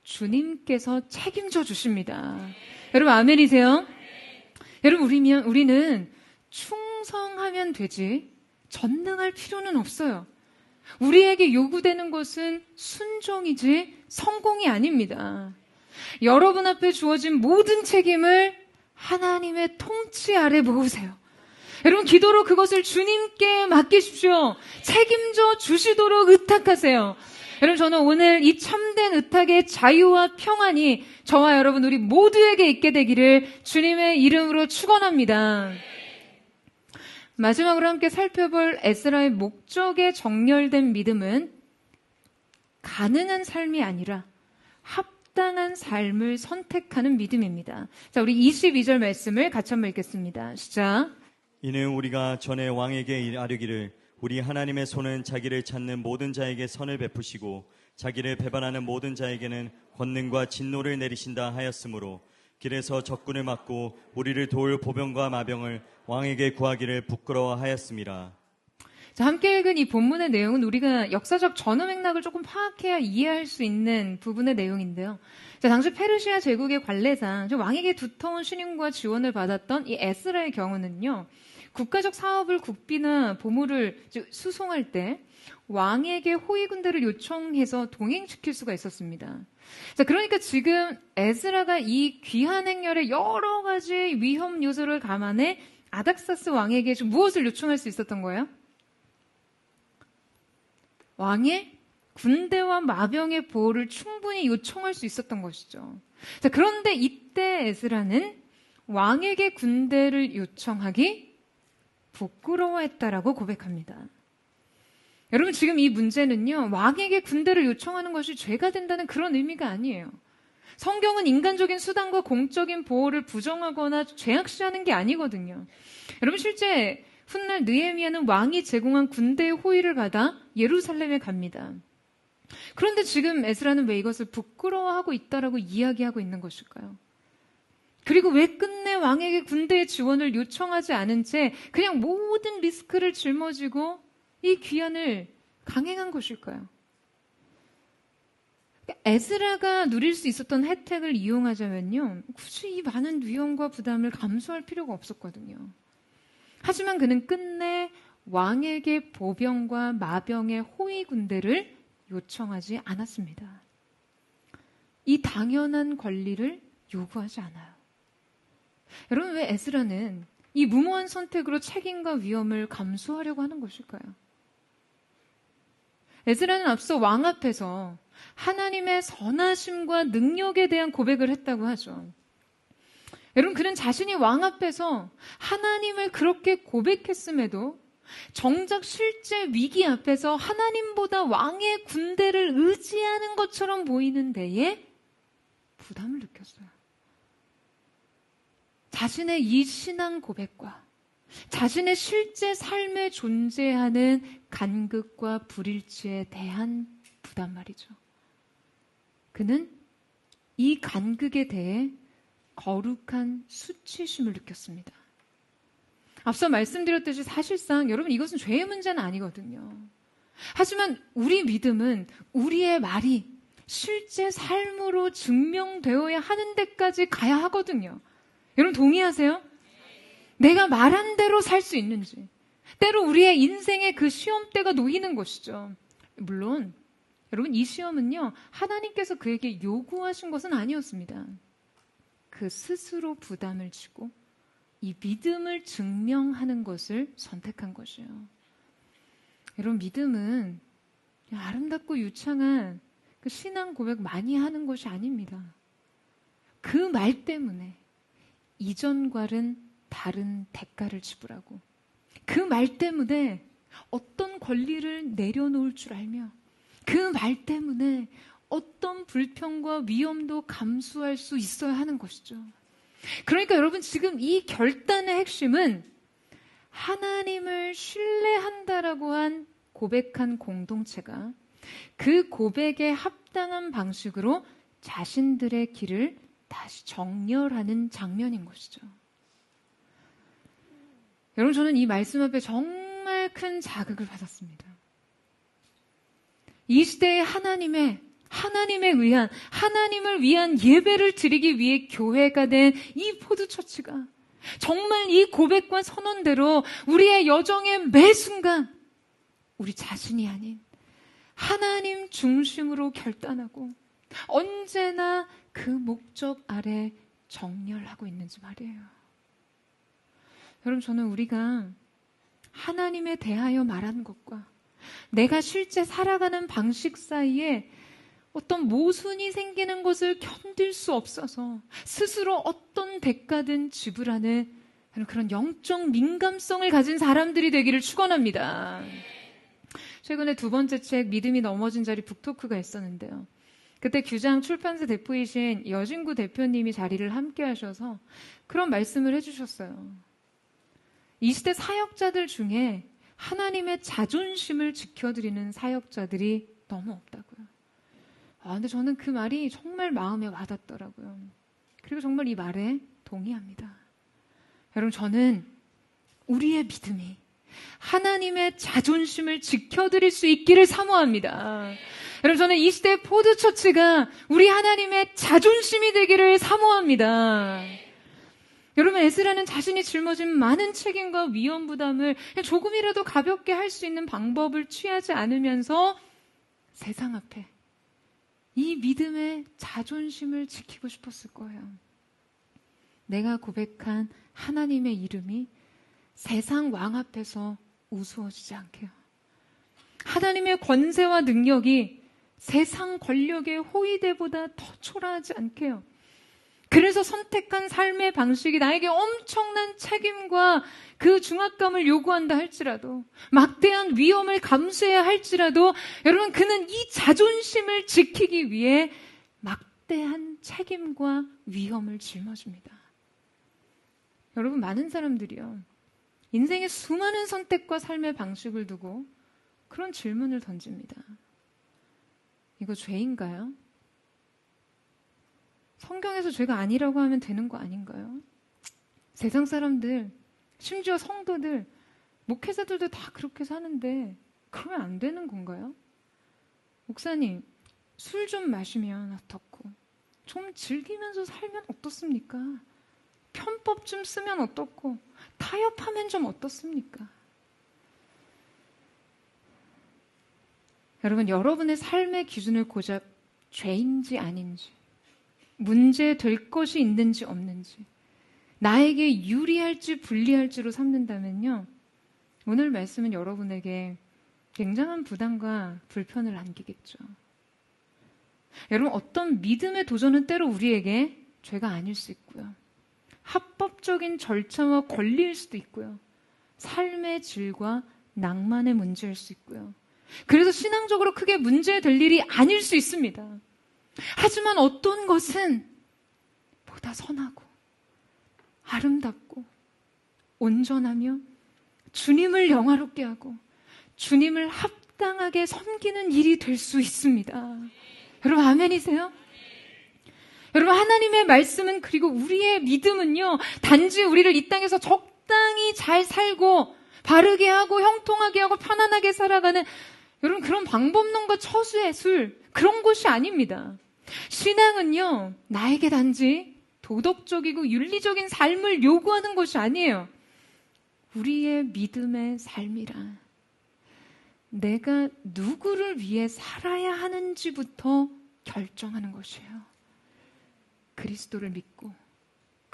주님께서 책임져 주십니다. 여러분, 아멘이세요? 여러분, 우리는 충성하면 되지 전능할 필요는 없어요. 우리에게 요구되는 것은 순종이지 성공이 아닙니다. 여러분 앞에 주어진 모든 책임을 하나님의 통치 아래 모으세요. 여러분, 기도로 그것을 주님께 맡기십시오. 책임져 주시도록 의탁하세요. 여러분, 저는 오늘 이 참된 의탁의 자유와 평안이 저와 여러분 우리 모두에게 있게 되기를 주님의 이름으로 축원합니다. 마지막으로 함께 살펴볼 에스라의 목적에 정렬된 믿음은 가능한 삶이 아니라 합당한 삶을 선택하는 믿음입니다. 자, 우리 22절 말씀을 같이 한번 읽겠습니다. 시작. 이는 우리가 전에 왕에게 아뢰기를 우리 하나님의 손은 자기를 찾는 모든 자에게 선을 베푸시고 자기를 배반하는 모든 자에게는 권능과 진노를 내리신다 하였으므로 길에서 적군을 막고 우리를 도울 보병과 마병을 왕에게 구하기를 부끄러워하였습니다. 자, 함께 읽은 이 본문의 내용은 우리가 역사적 전후 맥락을 조금 파악해야 이해할 수 있는 부분의 내용인데요. 자, 당시 페르시아 제국의 관례상 왕에게 두터운 신임과 지원을 받았던 이 에스라의 경우는요, 국가적 사업을 국비나 보물을 수송할 때 왕에게 호위 군대를 요청해서 동행시킬 수가 있었습니다. 자, 그러니까 지금 에스라가 이 귀한 행렬의 여러 가지 위험 요소를 감안해 아닥사스 왕에게 무엇을 요청할 수 있었던 거예요? 왕의 군대와 마병의 보호를 충분히 요청할 수 있었던 것이죠. 자, 그런데 이때 에스라는 왕에게 군대를 요청하기 부끄러워했다라고 고백합니다. 여러분, 지금 이 문제는요, 왕에게 군대를 요청하는 것이 죄가 된다는 그런 의미가 아니에요. 성경은 인간적인 수단과 공적인 보호를 부정하거나 죄악시하는 게 아니거든요. 여러분, 실제 훗날 느헤미야는 왕이 제공한 군대의 호의를 받아 예루살렘에 갑니다. 그런데 지금 에스라는 왜 이것을 부끄러워하고 있다라고 이야기하고 있는 것일까요? 그리고 왜 끝내 왕에게 군대의 지원을 요청하지 않은 채 그냥 모든 리스크를 짊어지고 이 귀환을 강행한 것일까요? 에스라가 누릴 수 있었던 혜택을 이용하자면요, 굳이 이 많은 위험과 부담을 감수할 필요가 없었거든요. 하지만 그는 끝내 왕에게 보병과 마병의 호위 군대를 요청하지 않았습니다. 이 당연한 권리를 요구하지 않아요. 여러분, 왜 에스라는 이 무모한 선택으로 책임과 위험을 감수하려고 하는 것일까요? 에스라는 앞서 왕 앞에서 하나님의 선하심과 능력에 대한 고백을 했다고 하죠. 여러분, 그는 자신이 왕 앞에서 하나님을 그렇게 고백했음에도 정작 실제 위기 앞에서 하나님보다 왕의 군대를 의지하는 것처럼 보이는 데에 부담을 느꼈어요. 자신의 이 신앙 고백과 자신의 실제 삶에 존재하는 간극과 불일치에 대한 부담 말이죠. 그는 이 간극에 대해 거룩한 수치심을 느꼈습니다. 앞서 말씀드렸듯이 사실상 여러분, 이것은 죄의 문제는 아니거든요. 하지만 우리 믿음은 우리의 말이 실제 삶으로 증명되어야 하는 데까지 가야 하거든요. 여러분, 동의하세요? 내가 말한 대로 살 수 있는지, 때로 우리의 인생의 그 시험대가 놓이는 것이죠. 물론 여러분, 이 시험은요, 하나님께서 그에게 요구하신 것은 아니었습니다. 그 스스로 부담을 지고 이 믿음을 증명하는 것을 선택한 것이에요. 여러분, 믿음은 그냥 아름답고 유창한 그 신앙 고백 많이 하는 것이 아닙니다. 그 말 때문에 이전과는 다른 대가를 지불하고, 그 말 때문에 어떤 권리를 내려놓을 줄 알며, 그 말 때문에 어떤 불평과 위험도 감수할 수 있어야 하는 것이죠. 그러니까 여러분, 지금 이 결단의 핵심은 하나님을 신뢰한다라고 한 고백한 공동체가 그 고백에 합당한 방식으로 자신들의 길을 다시 정렬하는 장면인 것이죠. 여러분, 저는 이 말씀 앞에 정말 큰 자극을 받았습니다. 이 시대에 하나님을 위한 예배를 드리기 위해 교회가 된 이 포드처치가 정말 이 고백과 선언대로 우리의 여정의 매 순간 우리 자신이 아닌 하나님 중심으로 결단하고 언제나 그 목적 아래 정렬하고 있는지 말이에요. 여러분, 저는 우리가 하나님에 대하여 말하는 것과 내가 실제 살아가는 방식 사이에 어떤 모순이 생기는 것을 견딜 수 없어서 스스로 어떤 대가든 지불하는 그런 영적 민감성을 가진 사람들이 되기를 축원합니다. 최근에 두 번째 책 믿음이 넘어진 자리 북토크가 있었는데요. 그때 규장 출판사 대표이신 여진구 대표님이 자리를 함께 하셔서 그런 말씀을 해주셨어요. 이 시대 사역자들 중에 하나님의 자존심을 지켜드리는 사역자들이 너무 없다고요. 근데 저는 그 말이 정말 마음에 와닿더라고요. 그리고 정말 이 말에 동의합니다. 여러분, 저는 우리의 믿음이 하나님의 자존심을 지켜드릴 수 있기를 사모합니다. 여러분, 저는 이 시대 포드처치가 우리 하나님의 자존심이 되기를 사모합니다. 여러분, 에스라는 자신이 짊어진 많은 책임과 위험 부담을 조금이라도 가볍게 할 수 있는 방법을 취하지 않으면서 세상 앞에 이 믿음의 자존심을 지키고 싶었을 거예요. 내가 고백한 하나님의 이름이 세상 왕 앞에서 우스워지지 않게요. 하나님의 권세와 능력이 세상 권력의 호위대보다 더 초라하지 않게요. 그래서 선택한 삶의 방식이 나에게 엄청난 책임과 그 중압감을 요구한다 할지라도, 막대한 위험을 감수해야 할지라도, 여러분, 그는 이 자존심을 지키기 위해 막대한 책임과 위험을 짊어집니다. 여러분, 많은 사람들이요, 인생의 수많은 선택과 삶의 방식을 두고 그런 질문을 던집니다. 이거 죄인가요? 성경에서 죄가 아니라고 하면 되는 거 아닌가요? 세상 사람들, 심지어 성도들, 목회자들도 다 그렇게 사는데 그러면 안 되는 건가요? 목사님, 술 좀 마시면 어떻고, 좀 즐기면서 살면 어떻습니까? 편법 좀 쓰면 어떻고, 타협하면 좀 어떻습니까? 여러분, 여러분의 삶의 기준을 고작 죄인지 아닌지, 문제 될 것이 있는지 없는지, 나에게 유리할지 불리할지로 삼는다면요, 오늘 말씀은 여러분에게 굉장한 부담과 불편을 안기겠죠. 여러분, 어떤 믿음의 도전은 때로 우리에게 죄가 아닐 수 있고요, 합법적인 절차와 권리일 수도 있고요, 삶의 질과 낭만의 문제일 수 있고요, 그래서 신앙적으로 크게 문제될 일이 아닐 수 있습니다. 하지만 어떤 것은 보다 선하고 아름답고 온전하며 주님을 영화롭게 하고 주님을 합당하게 섬기는 일이 될 수 있습니다. 여러분, 아멘이세요? 여러분, 하나님의 말씀은, 그리고 우리의 믿음은요, 단지 우리를 이 땅에서 적당히 잘 살고 바르게 하고 형통하게 하고 편안하게 살아가는, 여러분, 그런 방법론과 처수의 술, 그런 것이 아닙니다. 신앙은요, 나에게 단지 도덕적이고 윤리적인 삶을 요구하는 것이 아니에요. 우리의 믿음의 삶이란 내가 누구를 위해 살아야 하는지부터 결정하는 것이에요. 그리스도를 믿고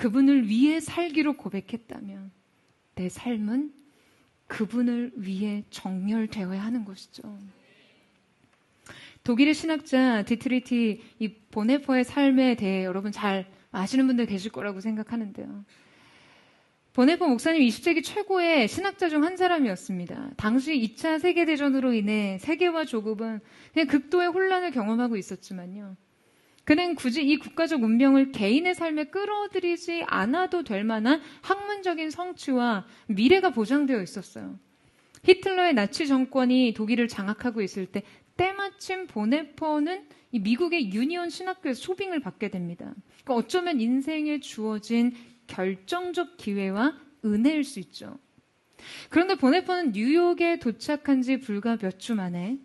그분을 위해 살기로 고백했다면 내 삶은 그분을 위해 정렬되어야 하는 것이죠. 독일의 신학자 디트리히 이 보네퍼의 삶에 대해 여러분 잘 아시는 분들 계실 거라고 생각하는데요. 보네퍼 목사님 20세기 최고의 신학자 중 한 사람이었습니다. 당시 2차 세계대전으로 인해 세계와 조국은 그냥 극도의 혼란을 경험하고 있었지만요. 그는 굳이 이 국가적 운명을 개인의 삶에 끌어들이지 않아도 될 만한 학문적인 성취와 미래가 보장되어 있었어요. 히틀러의 나치 정권이 독일을 장악하고 있을 때 때마침 보네퍼는 이 미국의 유니온 신학교에서 초빙을 받게 됩니다. 그러니까 어쩌면 인생에 주어진 결정적 기회와 은혜일 수 있죠. 그런데 보네퍼는 뉴욕에 도착한 지 불과 몇 주 만에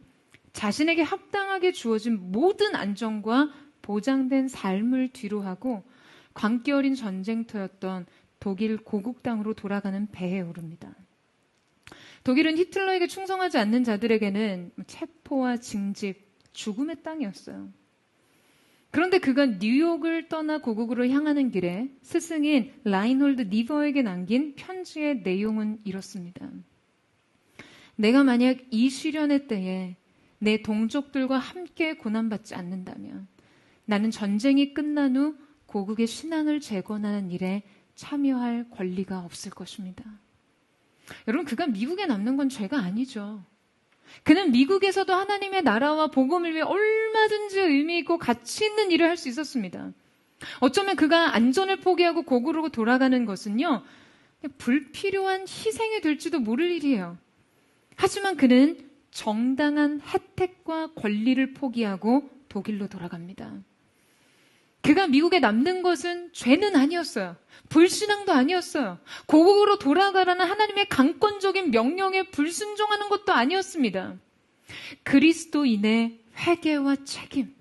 자신에게 합당하게 주어진 모든 안정과 보장된 삶을 뒤로하고 광기 어린 전쟁터였던 독일 고국 땅으로 돌아가는 배에 오릅니다. 독일은 히틀러에게 충성하지 않는 자들에게는 체포와 징집, 죽음의 땅이었어요. 그런데 그가 뉴욕을 떠나 고국으로 향하는 길에 스승인 라인홀드 니버에게 남긴 편지의 내용은 이렇습니다. 내가 만약 이 시련의 때에 내 동족들과 함께 고난받지 않는다면 나는 전쟁이 끝난 후 고국의 신앙을 재건하는 일에 참여할 권리가 없을 것입니다. 여러분, 그가 미국에 남는 건 죄가 아니죠. 그는 미국에서도 하나님의 나라와 복음을 위해 얼마든지 의미 있고 가치 있는 일을 할 수 있었습니다. 어쩌면 그가 안전을 포기하고 고국으로 돌아가는 것은요, 불필요한 희생이 될지도 모를 일이에요. 하지만 그는 정당한 혜택과 권리를 포기하고 독일로 돌아갑니다. 그가 미국에 남는 것은 죄는 아니었어요. 불신앙도 아니었어요. 고국으로 돌아가라는 하나님의 강권적인 명령에 불순종하는 것도 아니었습니다. 그리스도인의 회개와 책임,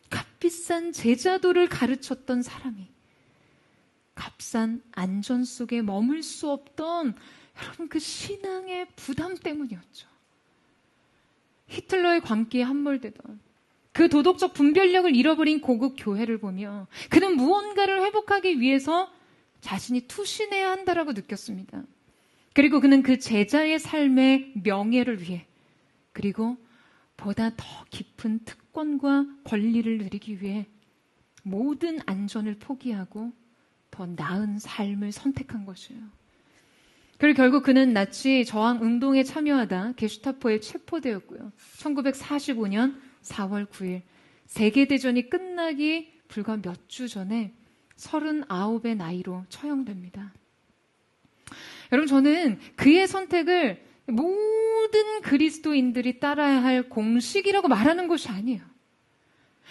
값비싼 제자도를 가르쳤던 사람이 값싼 안전 속에 머물 수 없던 여러분 그 신앙의 부담 때문이었죠. 히틀러의 광기에 함몰되던 그 도덕적 분별력을 잃어버린 고국 교회를 보며 그는 무언가를 회복하기 위해서 자신이 투신해야 한다라고 느꼈습니다. 그리고 그는 그 제자의 삶의 명예를 위해 그리고 보다 더 깊은 특권과 권리를 누리기 위해 모든 안전을 포기하고 더 나은 삶을 선택한 것이에요. 그리고 결국 그는 나치 저항 운동에 참여하다 게슈타포에 체포되었고요. 1945년 4월 9일 세계대전이 끝나기 불과 몇 주 전에 39의 나이로 처형됩니다. 여러분, 저는 그의 선택을 모든 그리스도인들이 따라야 할 공식이라고 말하는 것이 아니에요.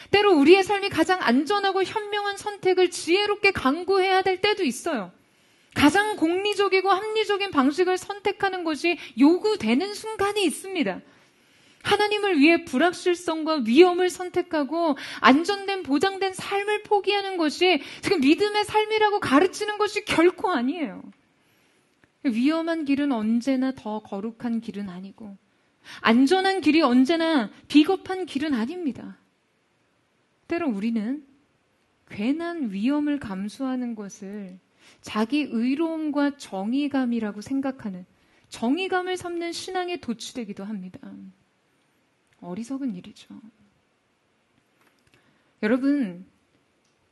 때로 우리의 삶이 가장 안전하고 현명한 선택을 지혜롭게 강구해야 될 때도 있어요. 가장 공리적이고 합리적인 방식을 선택하는 것이 요구되는 순간이 있습니다. 하나님을 위해 불확실성과 위험을 선택하고 안전된 보장된 삶을 포기하는 것이 지금 믿음의 삶이라고 가르치는 것이 결코 아니에요. 위험한 길은 언제나 더 거룩한 길은 아니고 안전한 길이 언제나 비겁한 길은 아닙니다. 때로 우리는 괜한 위험을 감수하는 것을 자기 의로움과 정의감이라고 생각하는 정의감을 삼는 신앙에 도취되기도 합니다. 어리석은 일이죠. 여러분,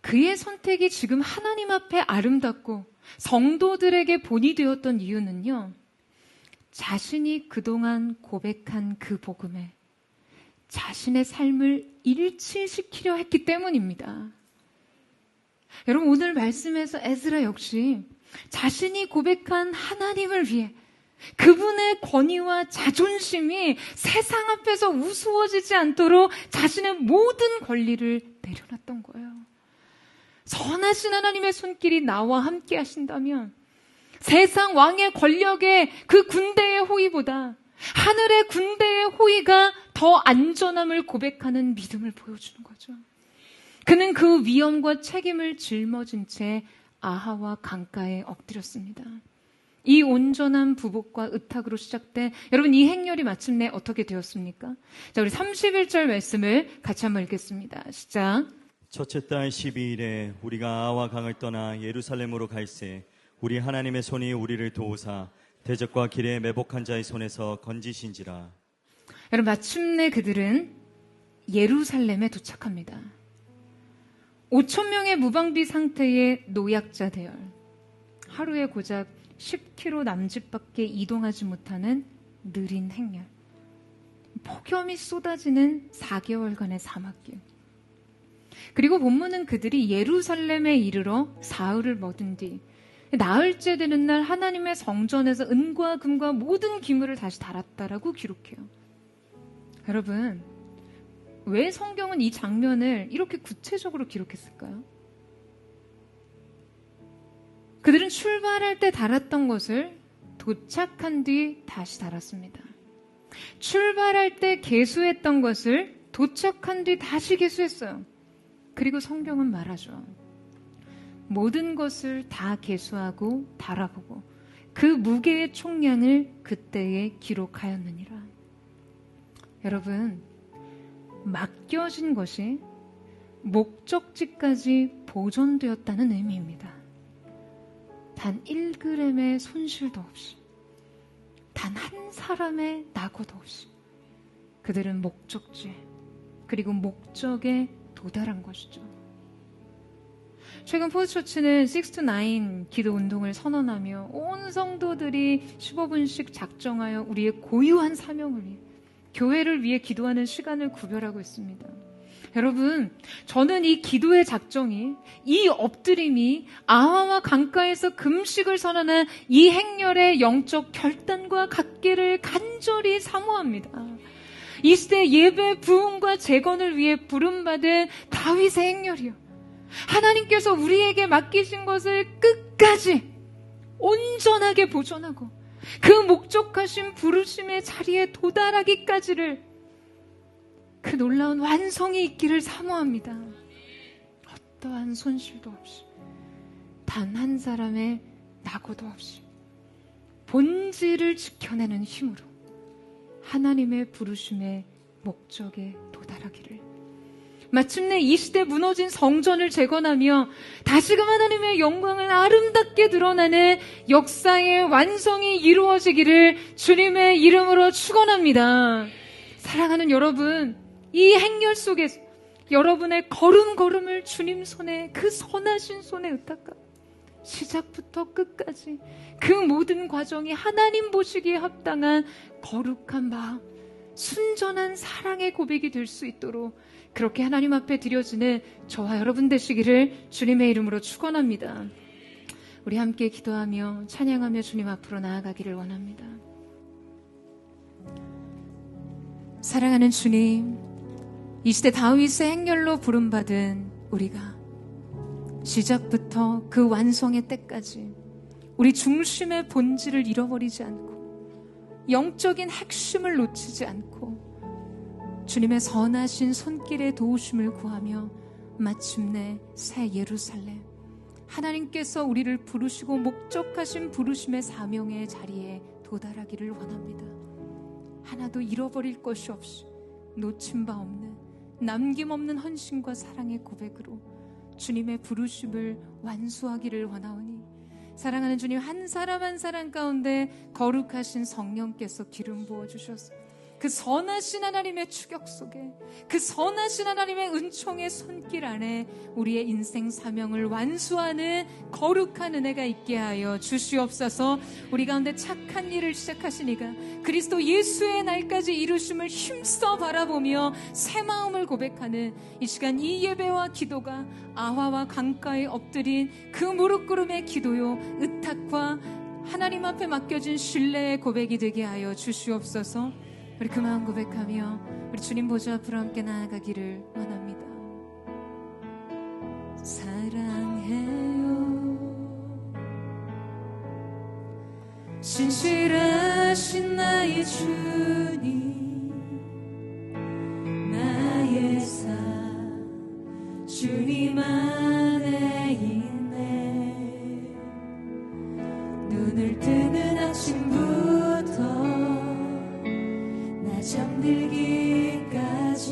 그의 선택이 지금 하나님 앞에 아름답고 성도들에게 본이 되었던 이유는요, 자신이 그동안 고백한 그 복음에 자신의 삶을 일치시키려 했기 때문입니다. 여러분, 오늘 말씀에서 에스라 역시 자신이 고백한 하나님을 위해 그분의 권위와 자존심이 세상 앞에서 우스워지지 않도록 자신의 모든 권리를 내려놨던 거예요. 선하신 하나님의 손길이 나와 함께 하신다면 세상 왕의 권력의 그 군대의 호위보다 하늘의 군대의 호위가 더 안전함을 고백하는 믿음을 보여주는 거죠. 그는 그 위험과 책임을 짊어진 채 아하와 강가에 엎드렸습니다. 이 온전한 부복과 의탁으로 시작된 여러분 이 행렬이 마침내 어떻게 되었습니까? 자, 우리 31절 말씀을 같이 한번 읽겠습니다. 시작. 첫째 달 12일에 우리가 아하와 강을 떠나 예루살렘으로 갈새 우리 하나님의 손이 우리를 도우사 대적과 길에 매복한 자의 손에서 건지신지라. 여러분, 마침내 그들은 예루살렘에 도착합니다. 5,000명의 무방비 상태의 노약자 대열, 하루에 고작 10km 남짓밖에 이동하지 못하는 느린 행렬, 폭염이 쏟아지는 4개월간의 사막길, 그리고 본문은 그들이 예루살렘에 이르러 사흘을 머든 뒤 나흘째 되는 날 하나님의 성전에서 은과 금과 모든 기물을 다시 달았다라고 기록해요. 여러분, 왜 성경은 이 장면을 이렇게 구체적으로 기록했을까요? 그들은 출발할 때 달았던 것을 도착한 뒤 다시 달았습니다. 출발할 때 계수했던 것을 도착한 뒤 다시 계수했어요. 그리고 성경은 말하죠. 모든 것을 다 계수하고 달아보고 그 무게의 총량을 그때에 기록하였느니라. 여러분, 맡겨진 것이 목적지까지 보존되었다는 의미입니다. 단 1g의 손실도 없이, 단 한 사람의 낙오도 없이 그들은 목적지 그리고 목적에 도달한 것이죠. 최근 포스처치는 6-9 기도 운동을 선언하며 온 성도들이 15분씩 작정하여 우리의 고유한 사명을 위해, 교회를 위해 기도하는 시간을 구별하고 있습니다. 여러분, 저는 이 기도의 작정이, 이 엎드림이 아하와 강가에서 금식을 선언한 이 행렬의 영적 결단과 같기를 간절히 사모합니다. 이 시대 예배 부흥과 재건을 위해 부름받은 다윗의 행렬이요, 하나님께서 우리에게 맡기신 것을 끝까지 온전하게 보존하고 그 목적하신 부르심의 자리에 도달하기까지를, 그 놀라운 완성이 있기를 사모합니다. 어떠한 손실도 없이, 단 한 사람의 낙오도 없이 본질을 지켜내는 힘으로 하나님의 부르심의 목적에 도달하기를, 마침내 이 시대 무너진 성전을 재건하며 다시금 하나님의 영광을 아름답게 드러나는 역사의 완성이 이루어지기를 주님의 이름으로 축원합니다. 사랑하는 여러분, 이 행렬 속에서 여러분의 걸음걸음을 주님 손에, 그 선하신 손에 의탁하고 시작부터 끝까지 그 모든 과정이 하나님 보시기에 합당한 거룩한 마음, 순전한 사랑의 고백이 될 수 있도록 그렇게 하나님 앞에 드려지는 저와 여러분 되시기를 주님의 이름으로 축원합니다. 우리 함께 기도하며 찬양하며 주님 앞으로 나아가기를 원합니다. 사랑하는 주님, 이 시대 다윗의 행렬로 부름받은 우리가 시작부터 그 완성의 때까지 우리 중심의 본질을 잃어버리지 않고 영적인 핵심을 놓치지 않고 주님의 선하신 손길의 도우심을 구하며 마침내 새 예루살렘, 하나님께서 우리를 부르시고 목적하신 부르심의 사명의 자리에 도달하기를 원합니다. 하나도 잃어버릴 것이 없이 놓친 바 없는 남김없는 헌신과 사랑의 고백으로 주님의 부르심을 완수하기를 원하오니, 사랑하는 주님, 한 사람 한 사람 가운데 거룩하신 성령께서 기름 부어주셔서 그 선하신 하나님의 추격 속에, 그 선하신 하나님의 은총의 손길 안에 우리의 인생 사명을 완수하는 거룩한 은혜가 있게 하여 주시옵소서. 우리 가운데 착한 일을 시작하신 이가 그리스도 예수의 날까지 이루심을 힘써 바라보며 새 마음을 고백하는 이 시간, 이 예배와 기도가 아하와 강가에 엎드린 그 무릎 꿇음의 기도요, 의탁과 하나님 앞에 맡겨진 신뢰의 고백이 되게 하여 주시옵소서. 우리 그 마음 고백하며 우리 주님 보좌 앞으로 함께 나아가기를 원합니다. 사랑해요, 신실하신 나의 주님, 나의 삶 주님 안에 있네. 눈을 뜨는 아침부터 잠들기까지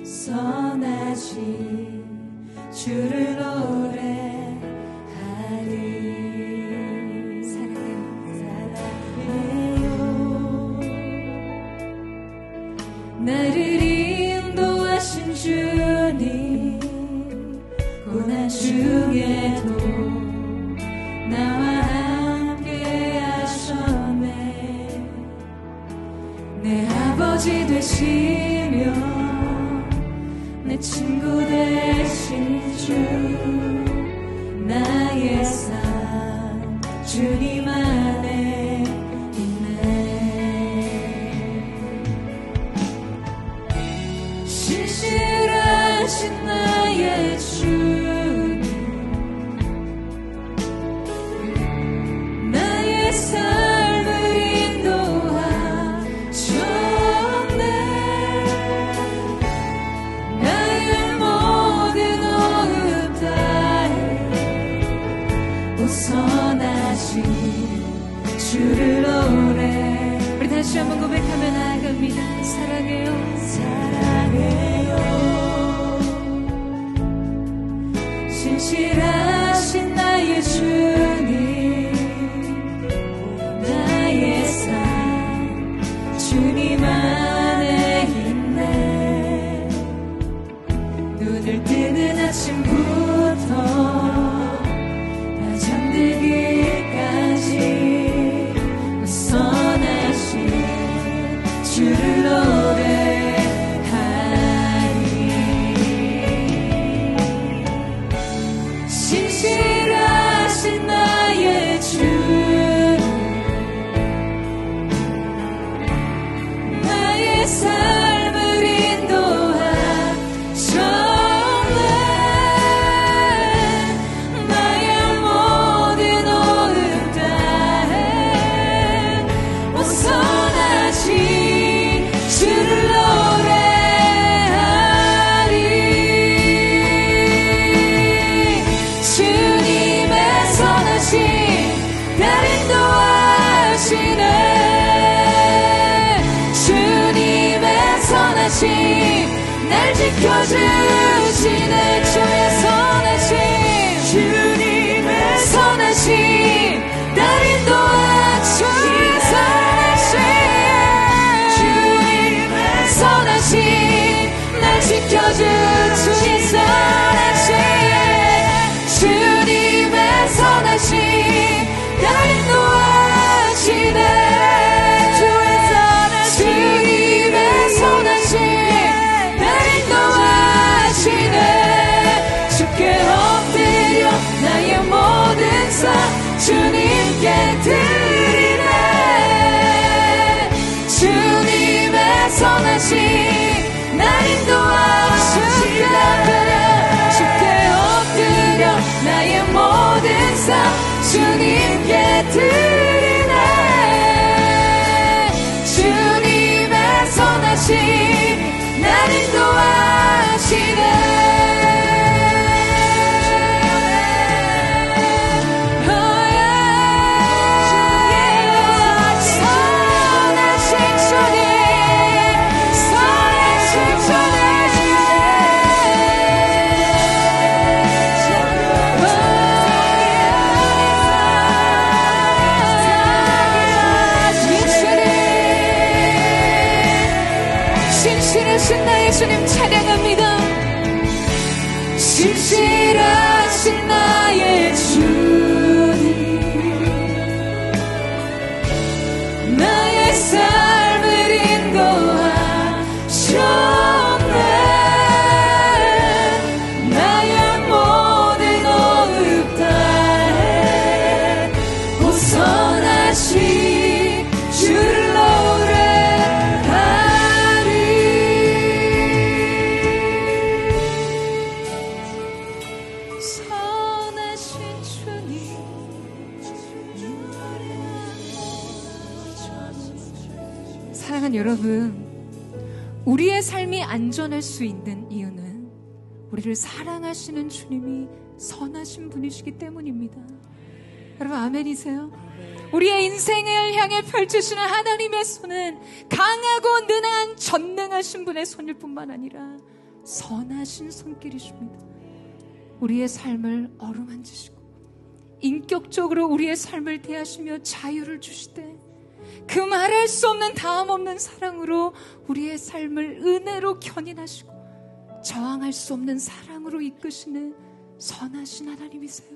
선한 선하신 주를 노래하리. 사랑해요. 나를 인도하신 주님, 고난 중에도 나와 함께 하셨네. 내 아버지 되시며 내 친구 되신 주, 나의 삶 주님 안에 있네. 신실하신 나의 주님, 나의 삶을 인도하셨네. 나의 모든 어둠 따에 선하신 주를 노래. 우리 다시 한번 고백하며 나아갑니다. 사랑해요. 사랑해요. 신실하신 나의 주님, 나의 삶 주님 안에 있네. 눈을 뜨는 아침부터 나 잠들기까지 선하신 주를 노래하리. 신실하신 나의 주, 나의 삶을 인도하셨네. 나의 모든 어둠 따에 선하신 주를 노래하리. 주님의 선하심 날 인도하시네. 주님의 선하심 날 지켜주시네. 주의 선하심, 주님의 선하심 날 인도하시네. 주님의 선하심 날 지켜주시네. 주님의 선하심 날 인도하시네. 주의 선하심 날 인도하시네. 주께 엎드려 나의 모든 삶 주님께 드리네. 주님의 선하심 날 인도하시네. 주께 엎드려 나의 모든 삶 주님께 드리네. 주님의 선하심 날 인도하시네. 신실하신 나의 주님 찬양합니다. 신실하신 나의 주님, 나의 삶을 인도하셨네. 나의 모든 어둠 따에 선하신 주를 사랑하는 여러분, 우리의 삶이 안전할 수 있는 이유는 우리를 사랑하시는 주님이 선하신 분이시기 때문입니다. 여러분 아멘이세요? 우리의 인생을 향해 펼치시는 하나님의 손은 강하고 능한 전능하신 분의 손일 뿐만 아니라 선하신 손길이십니다. 우리의 삶을 어루만지시고 인격적으로 우리의 삶을 대하시며 자유를 주시되 그 말할 수 없는 다음 없는 사랑으로 우리의 삶을 은혜로 견인하시고 저항할 수 없는 사랑으로 이끄시는 선하신 하나님이세요.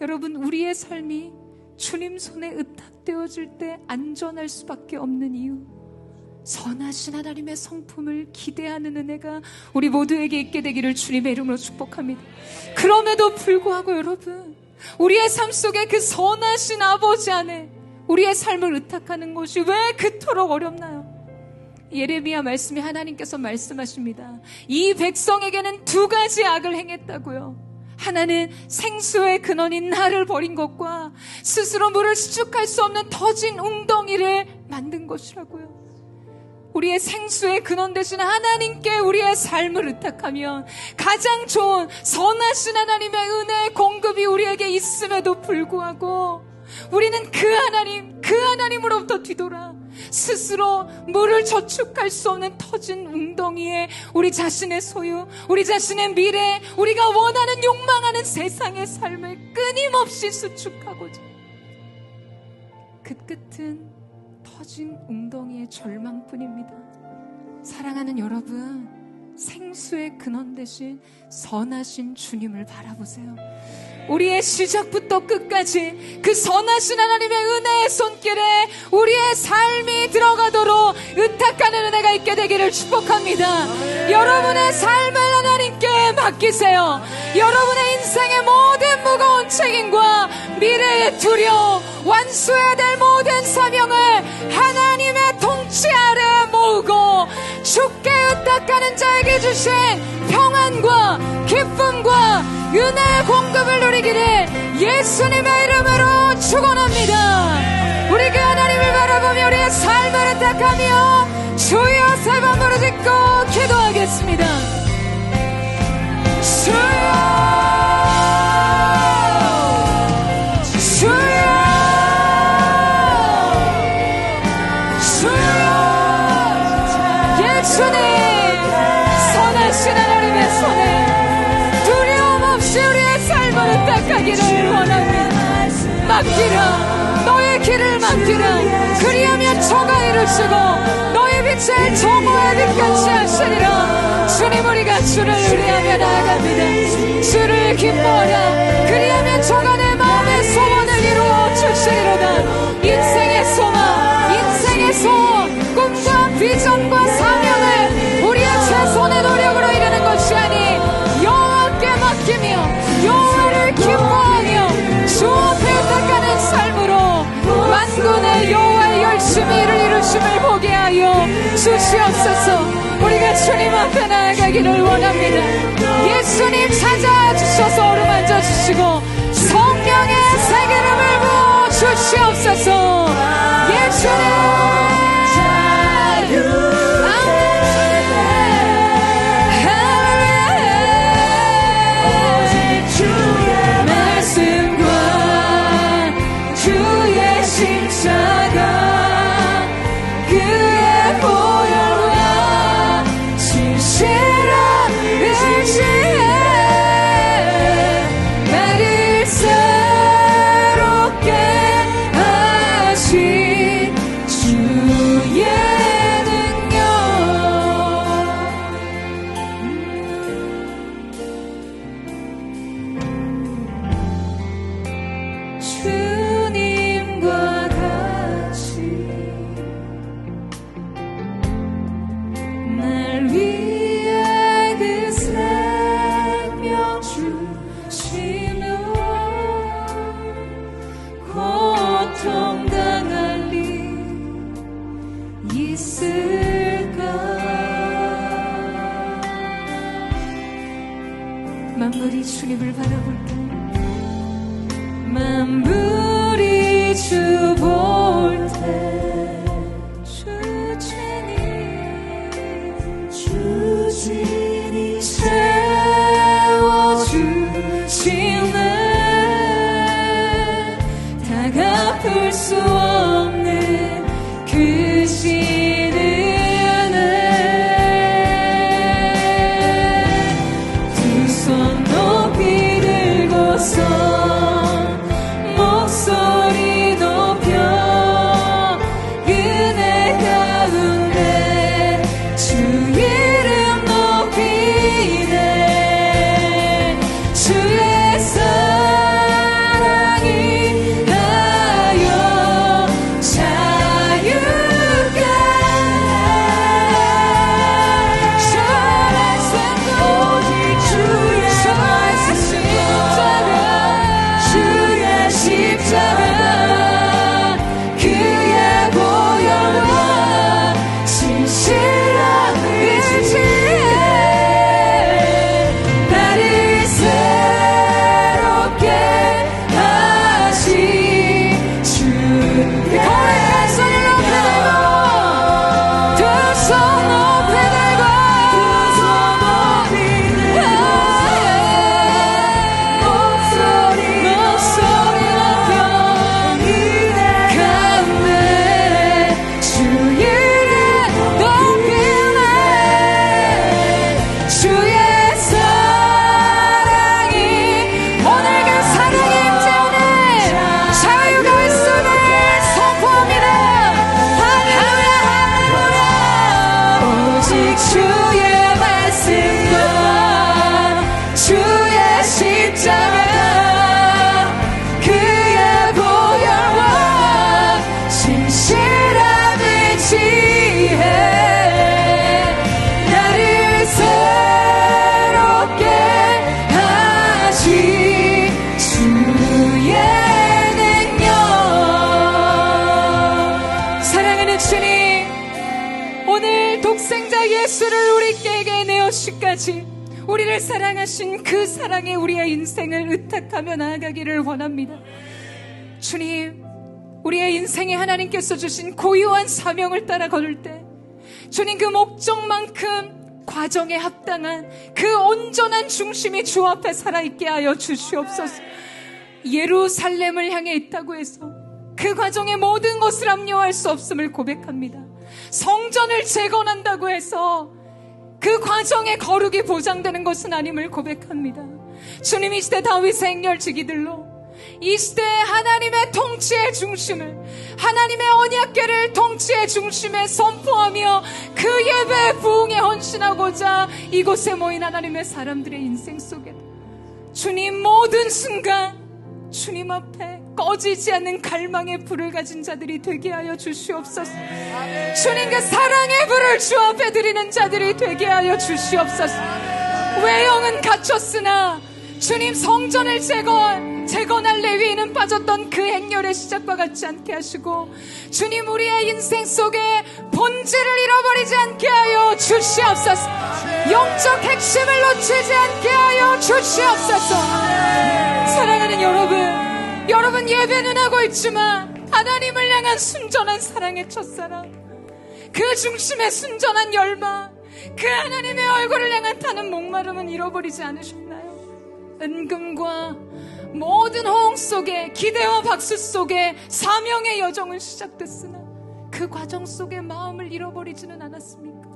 여러분, 우리의 삶이 주님 손에 의탁되어질 때 안전할 수밖에 없는 이유, 선하신 하나님의 성품을 기대하는 은혜가 우리 모두에게 있게 되기를 주님의 이름으로 축복합니다. 그럼에도 불구하고 여러분, 우리의 삶 속에 그 선하신 아버지 안에 우리의 삶을 의탁하는 것이 왜 그토록 어렵나요? 예레미야 말씀에 하나님께서 말씀하십니다. 이 백성에게는 두 가지 악을 행했다고요. 하나는 생수의 근원인 나를 버린 것과 스스로 물을 수축할 수 없는 터진 웅덩이를 만든 것이라고요. 우리의 생수의 근원 되신 하나님께 우리의 삶을 의탁하면 가장 좋은 선하신 하나님의 은혜의 공급이 우리에게 있음에도 불구하고 우리는 그 하나님으로부터 뒤돌아 스스로 물을 저축할 수 없는 터진 웅덩이에 우리 자신의 소유, 우리 자신의 미래, 우리가 원하는 욕망하는 세상의 삶을 끊임없이 수축하고자 그 끝은 터진 웅덩이의 절망뿐입니다. 사랑하는 여러분, 생수의 근원 되신 선하신 주님을 바라보세요. 우리의 시작부터 끝까지 그 선하신 하나님의 은혜의 손길에 우리의 삶이 들어가도록 의탁하는 은혜가 있게 되기를 축복합니다. 여러분의 삶을 하나님께 맡기세요. 여러분의 인생의 모든 무거운 책임과 미래의 두려움, 완수해야 될 모든 사명을 하나님의 통치 아래 모으고 주께 의탁하는 자에게 주신 평안과 기쁨과 은혜의 공급을 누리기를 예수님의 이름으로 축원합니다. 우리 그 하나님을 바라보며 우리의 삶을 의탁하며 주여 세 번 부르짖고 기도하겠습니다. 주여, 주여, 주여. 예수님, 선하신 하나님의 손에 우리의 삶을 의탁하기를 원합니다. 맡기라, 너의 길을 맡기라. 그리하면 저가 이루시고 너의 빛을 정오의 빛같이 하시리라. 주님, 우리가 주를 의뢰하며 나아갑니다. 주를 기뻐하라. 그리하면 저가 내 마음의 소원을 이루어 주시리로다. 인생의 소망, 인생의 소원, 꿈과 비전과 사명을 우리의 최선의 노력으로 이루는 것이 아니 여호와께 맡기며 여호와를 기뻐하며 주 앞에 의탁하는 삶으로 만군의 여호와의 열심히 일을 이루심을 보게 하여 주시옵소서. 우리가 주님 앞에 나아가기를 원합니다. 예수님 찾아주셔서 어루만져 주시고 성령의 새 기름을 부어 주시옵소서. 예수님 만물이 주님을 바라볼까? 만물이 주 볼 때 주진이 채워주시네. 다 갚을 수 없는 그 신의 은혜. 예수를 우리에게 내어시까지 우리를 사랑하신 그 사랑에 우리의 인생을 의탁하며 나아가기를 원합니다. 주님, 우리의 인생에 하나님께서 주신 고유한 사명을 따라 걸을 때 주님 그 목적만큼 과정에 합당한 그 온전한 중심이 주 앞에 살아있게 하여 주시옵소서. 예루살렘을 향해 있다고 해서 그 과정의 모든 것을 압류할 수 없음을 고백합니다. 성전을 재건한다고 해서 그 과정의 거룩이 보장되는 것은 아님을 고백합니다. 주님, 이 시대 다윗의 행렬지기들로 이 시대에 하나님의 통치의 중심을, 하나님의 언약궤를 통치의 중심에 선포하며 그 예배에 부응에 헌신하고자 이곳에 모인 하나님의 사람들의 인생 속에 주님 모든 순간 주님 앞에 꺼지지 않는 갈망의 불을 가진 자들이 되게 하여 주시옵소서. 주님 그 사랑의 불을 주 앞에 드리는 자들이 되게 하여 주시옵소서. 외형은 갇혔으나 주님 성전을 재건할 레위인은 빠졌던 그 행렬의 시작과 같지 않게 하시고 주님 우리의 인생 속에 본질을 잃어버리지 않게 하여 주시옵소서. 영적 핵심을 놓치지 않게 하여 주시옵소서. 사랑하는 여러분 예배는 하고 있지만 하나님을 향한 순전한 사랑의 첫사랑, 그 중심의 순전한 열망, 그 하나님의 얼굴을 향한 타는 목마름은 잃어버리지 않으셨나요? 은금과 모든 호응 속에, 기대와 박수 속에 사명의 여정은 시작됐으나 그 과정 속에 마음을 잃어버리지는 않았습니까?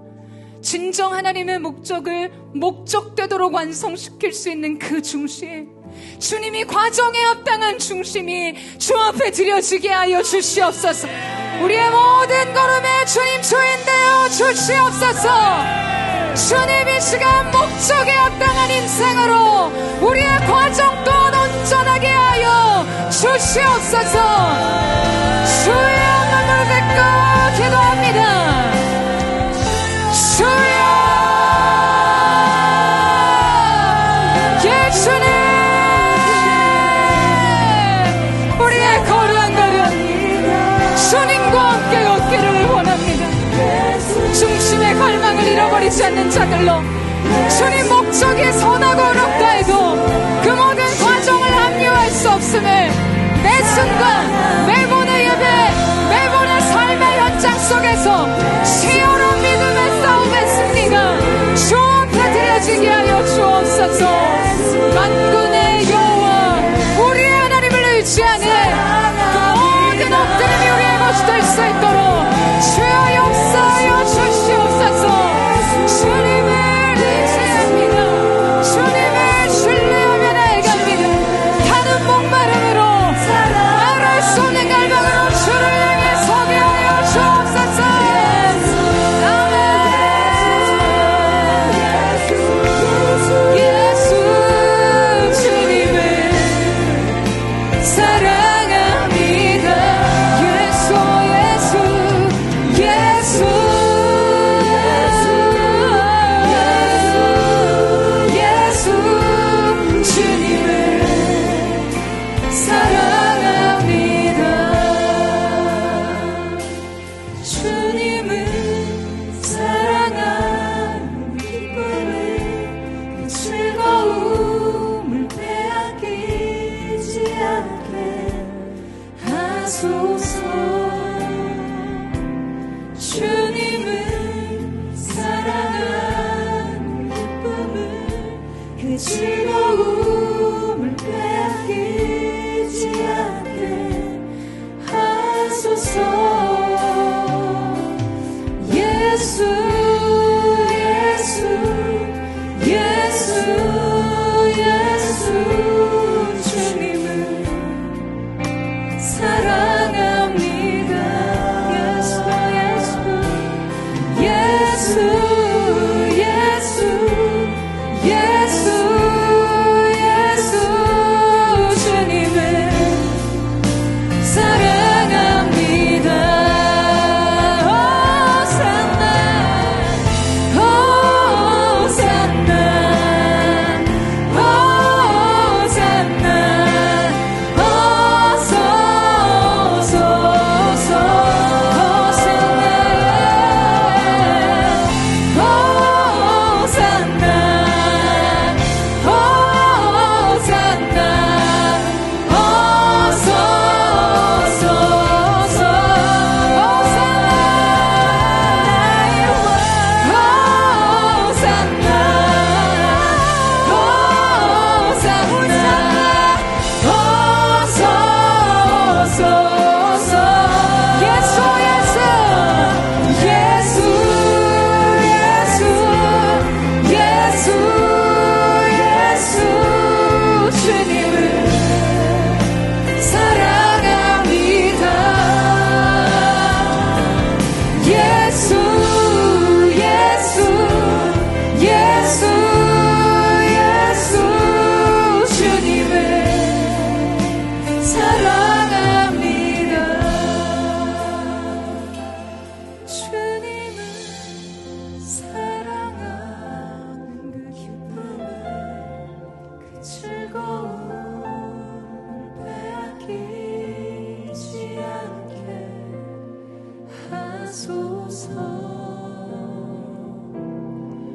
진정 하나님의 목적을 목적되도록 완성시킬 수 있는 그 중심, 주님이 과정에 합당한 중심이 주 앞에 드려지게 하여 주시옵소서. 우리의 모든 걸음에 주님 주인 되어 주시옵소서. 주님 이 시간 목적에 합당한 인생으로 우리의 과정 또한 온전하게 하여 주시옵소서. 주의 눈물을 뵙고 기도합니다. 주여, 예수님, 우리의 거룩한 걸음 주님과 함께 걷기를 원합니다. 중심의 갈망을 잃어버리지 않는 자들로 주님 목적이 선하고 어렵다 해도 그 모든 과정을 합류할 수 없음을 매 순간, 매번의 예배, 매번의 삶의 현장 속에서 치열한 믿음의 싸움의 승리가 주 앞에 드려지게 하여 주옵소서. 만군의 여호와 우리의 하나님을 의지하는 그 모든 엎드림이 우리의 것이 될 수 있도록 주여 역사하여 주시옵소서. 주님을 의지합니다. 주님을 신뢰하며 나아갑니다. 타는 목마름으로, 말할 수 없는 갈망으로 주를 향해 서게 하여 주옵소서. 예수 주님을 사랑합니다. 예수 주님을 사랑합니다. 주님을 사랑하는 기쁨을, 즐거움을 빼앗기지 않게 하소서. 주님을 사랑하는 기쁨을, 그 즐거움을 빼앗기지 않게 하소서. 예수, 예수, 예수, 예수 주님을 사랑합니다. 예수, 예수, 예수, 예수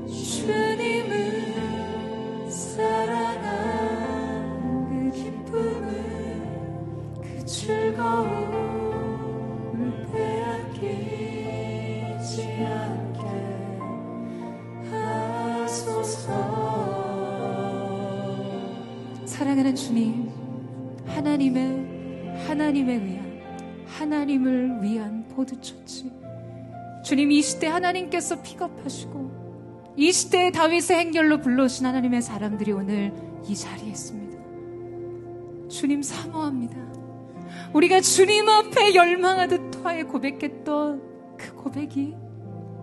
주님을 사랑한 그 기쁨을 그 즐거움을 빼앗기지 않게 하소서. 사랑하는 주님, 하나님을 위한 보드처치. 주님, 이 시대 하나님께서 픽업하시고 이 시대의 다윗의 행렬로 불러오신 하나님의 사람들이 오늘 이 자리에 있습니다. 주님 사모합니다. 우리가 주님 앞에 열망하듯 토하에 고백했던 그 고백이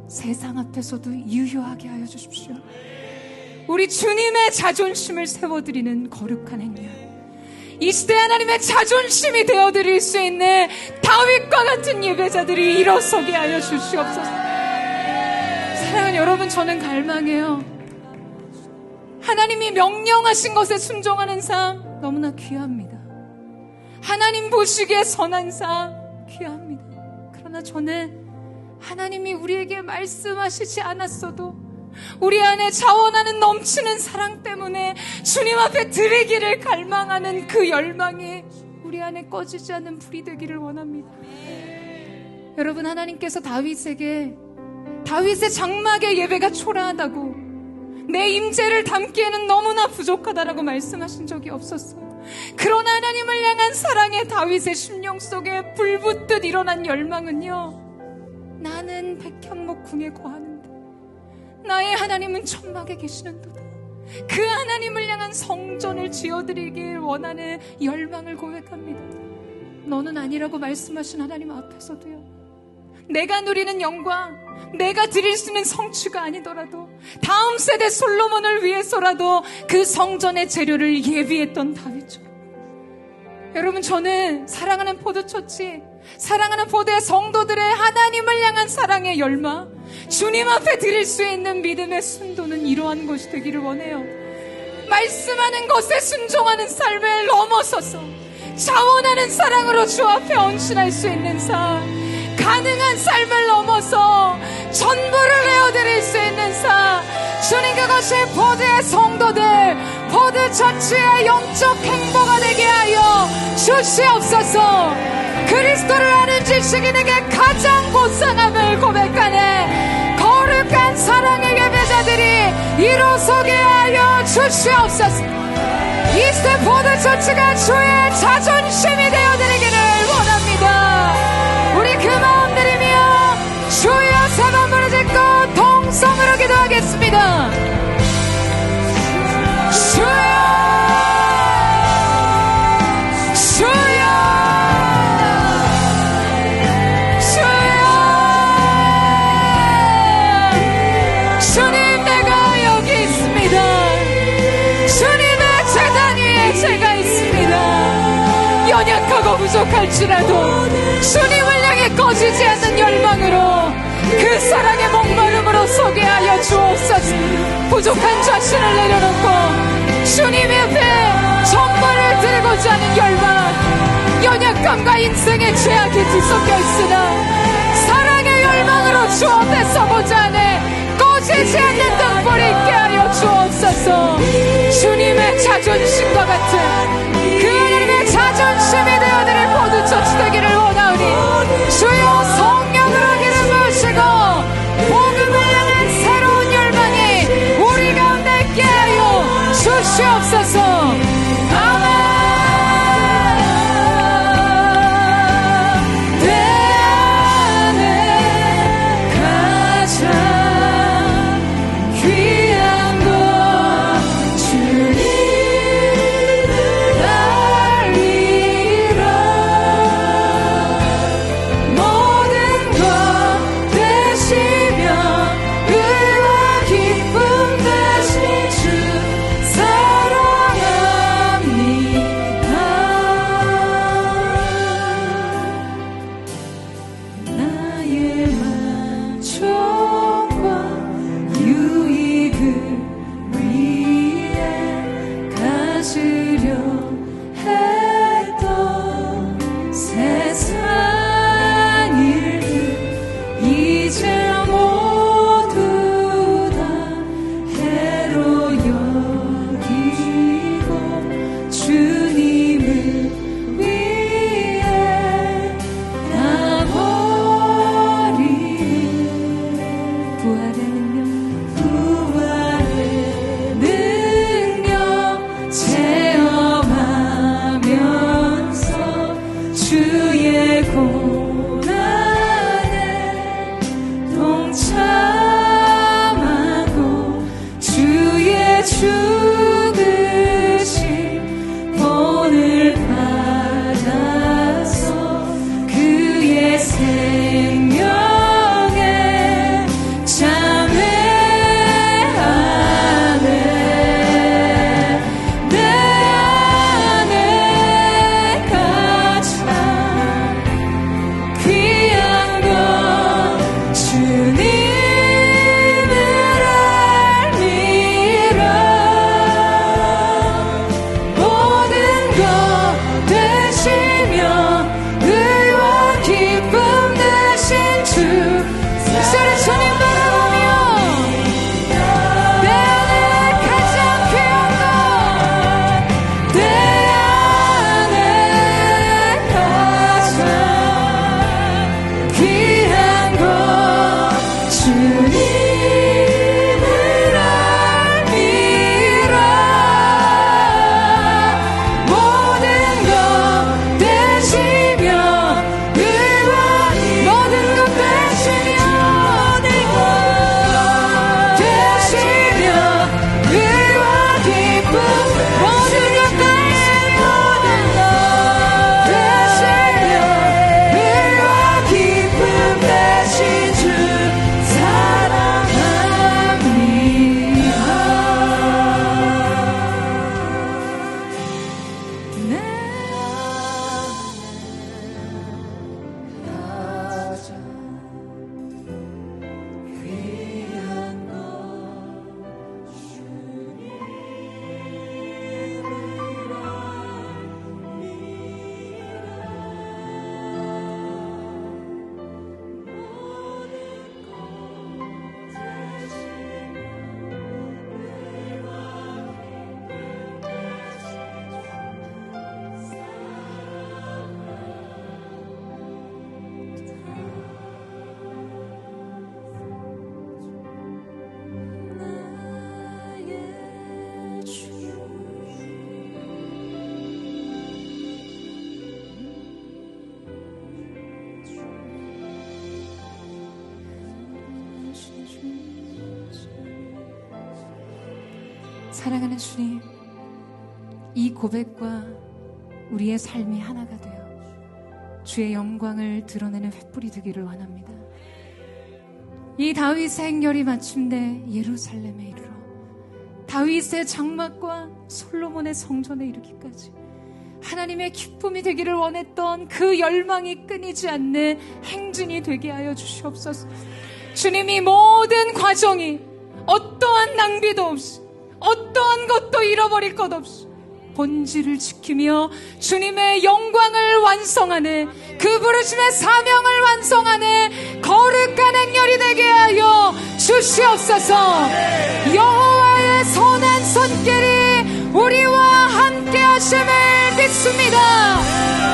세상 앞에서도 유효하게 하여 주십시오. 우리 주님의 자존심을 세워드리는 거룩한 행렬, 이 시대 하나님의 자존심이 되어드릴 수 있는 다윗과 같은 예배자들이 일어서게 하여 주시옵소서. 사랑하는 여러분, 저는 갈망해요. 하나님이 명령하신 것에 순종하는 삶 너무나 귀합니다. 하나님 보시기에 선한 삶 귀합니다. 그러나 저는 하나님이 우리에게 말씀하시지 않았어도 우리 안에 자원하는 넘치는 사랑 때문에 주님 앞에 드리기를 갈망하는 그 열망이 우리 안에 꺼지지 않는 불이 되기를 원합니다. 여러분, 하나님께서 다윗의 장막의 예배가 초라하다고, 내 임재를 담기에는 너무나 부족하다라고 말씀하신 적이 없었어요. 그러나 하나님을 향한 사랑의 다윗의 심령 속에 불붙듯 일어난 열망은요, 나는 백향목 궁에 거하는데 나의 하나님은 천막에 계시는도다. 그 하나님을 향한 성전을 지어드리길 원하는 열망을 고백합니다. 너는 아니라고 말씀하신 하나님 앞에서도요, 내가 누리는 영광, 내가 드릴 수 있는 성취가 아니더라도 다음 세대 솔로몬을 위해서라도 그 성전의 재료를 예비했던 다윗처럼, 여러분, 저는 사랑하는 포도처치, 사랑하는 포도의 성도들의 하나님을 향한 사랑의 열망, 주님 앞에 드릴 수 있는 믿음의 순도는 이러한 것이 되기를 원해요. 말씀하는 것에 순종하는 삶을 넘어서서 자원하는 사랑으로 주 앞에 헌신할 수 있는 삶, 가능한 삶을 넘어서 전부를 내어드릴 수 있는 삶, 주님, 그것이 포도의 성도들, 포도 처치의 영적 행보가 되게 하여 주시옵소서. 그리스도를 아는 지식이 내게 가장 고상함을 고백하네 거룩한 사랑의 예배자들이 일어서게 하여 주시옵소서. 이 시대 포도 처치가 주의 자존심이 되어드리기를 원합니다. 우리 그 마음 들이며 주여 세 번 부르짖고 동성으로 기도하겠습니다. 주여, 주여, 주여. 주님, 내가 여기 있습니다. 주님의 재단 위에 제가 있습니다. 연약하고 부족할지라도 주님을 향해 꺼지지 않는 열망으로 그 사랑의 목마름으로 서게 하여 주옵소서. 부족한 자신을 내려놓고 주님 앞에 전부를 드리고자 하는 열망, 연약감과 인생의 죄악이 뒤섞여 있으나 사랑의 열망으로 주 앞에 서보자 하네 꺼지지 않는 등불이 있게 하여 주옵소서. 주님의 자존심과 같은 그 하나님의 자존심이 되어드릴 포도처치 되기를 원하오니 주여 성령으로 기름 부으시고 복음을 향한 새로운 열망이 우리 가운데 있게 하여 주시옵소서. 아멘. 이제 주의 고난에 동참하고 주의 죽으신 본을 받아서 그의 생명에 참회하네. 내 안에 가장 귀한 것 주님을 알미라. 모든 것 되시며 의와 기쁨 되신 주. 이제는 주님 바라보며 내 안에 가장 귀한 것, 내 안에 가장 귀한 것 주님을 알미라. 모든 것 되시며 의와 모든 것 되시며 의와 기쁨 모든 것 되시며 의와 기쁨 되신 주 사랑합니다. 내 사랑하는 주님, 이 고백과 우리의 삶이 하나가 되어 주의 영광을 드러내는 횃불이 되기를 원합니다. 이 다윗의 행렬이 마침내 예루살렘에 이르러 다윗의 장막과 솔로몬의 성전에 이르기까지 하나님의 기쁨이 되기를 원했던 그 열망이 끊이지 않는 행진이 되게 하여 주시옵소서. 주님이 모든 과정이 어떠한 낭비도 없이 어떠한 것도 잃어버릴 것 없이 본질을 지키며 주님의 영광을 완성하는 그 부르심의 사명을 완성하는 거룩한 행렬이 되게 하여 주시옵소서. 여호와의 선한 손길이 우리와 함께 하심을 믿습니다.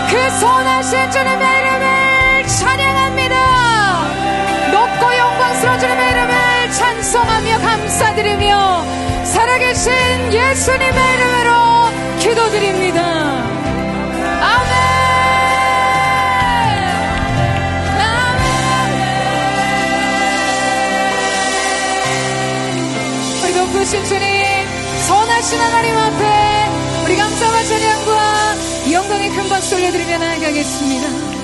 그 선하신 주님의 이름을 찬양합니다. 높고 영광스러운 주님의 이름을 찬송하며 감사드리며 살아계신 예수님의 이름으로 기도드립니다. 아멘. 아멘. 우리 높으신 주님, 선하신 하나님 앞에 우리 감사와 찬양과 영광의 큰 박수 올려드리며 나아가겠습니다.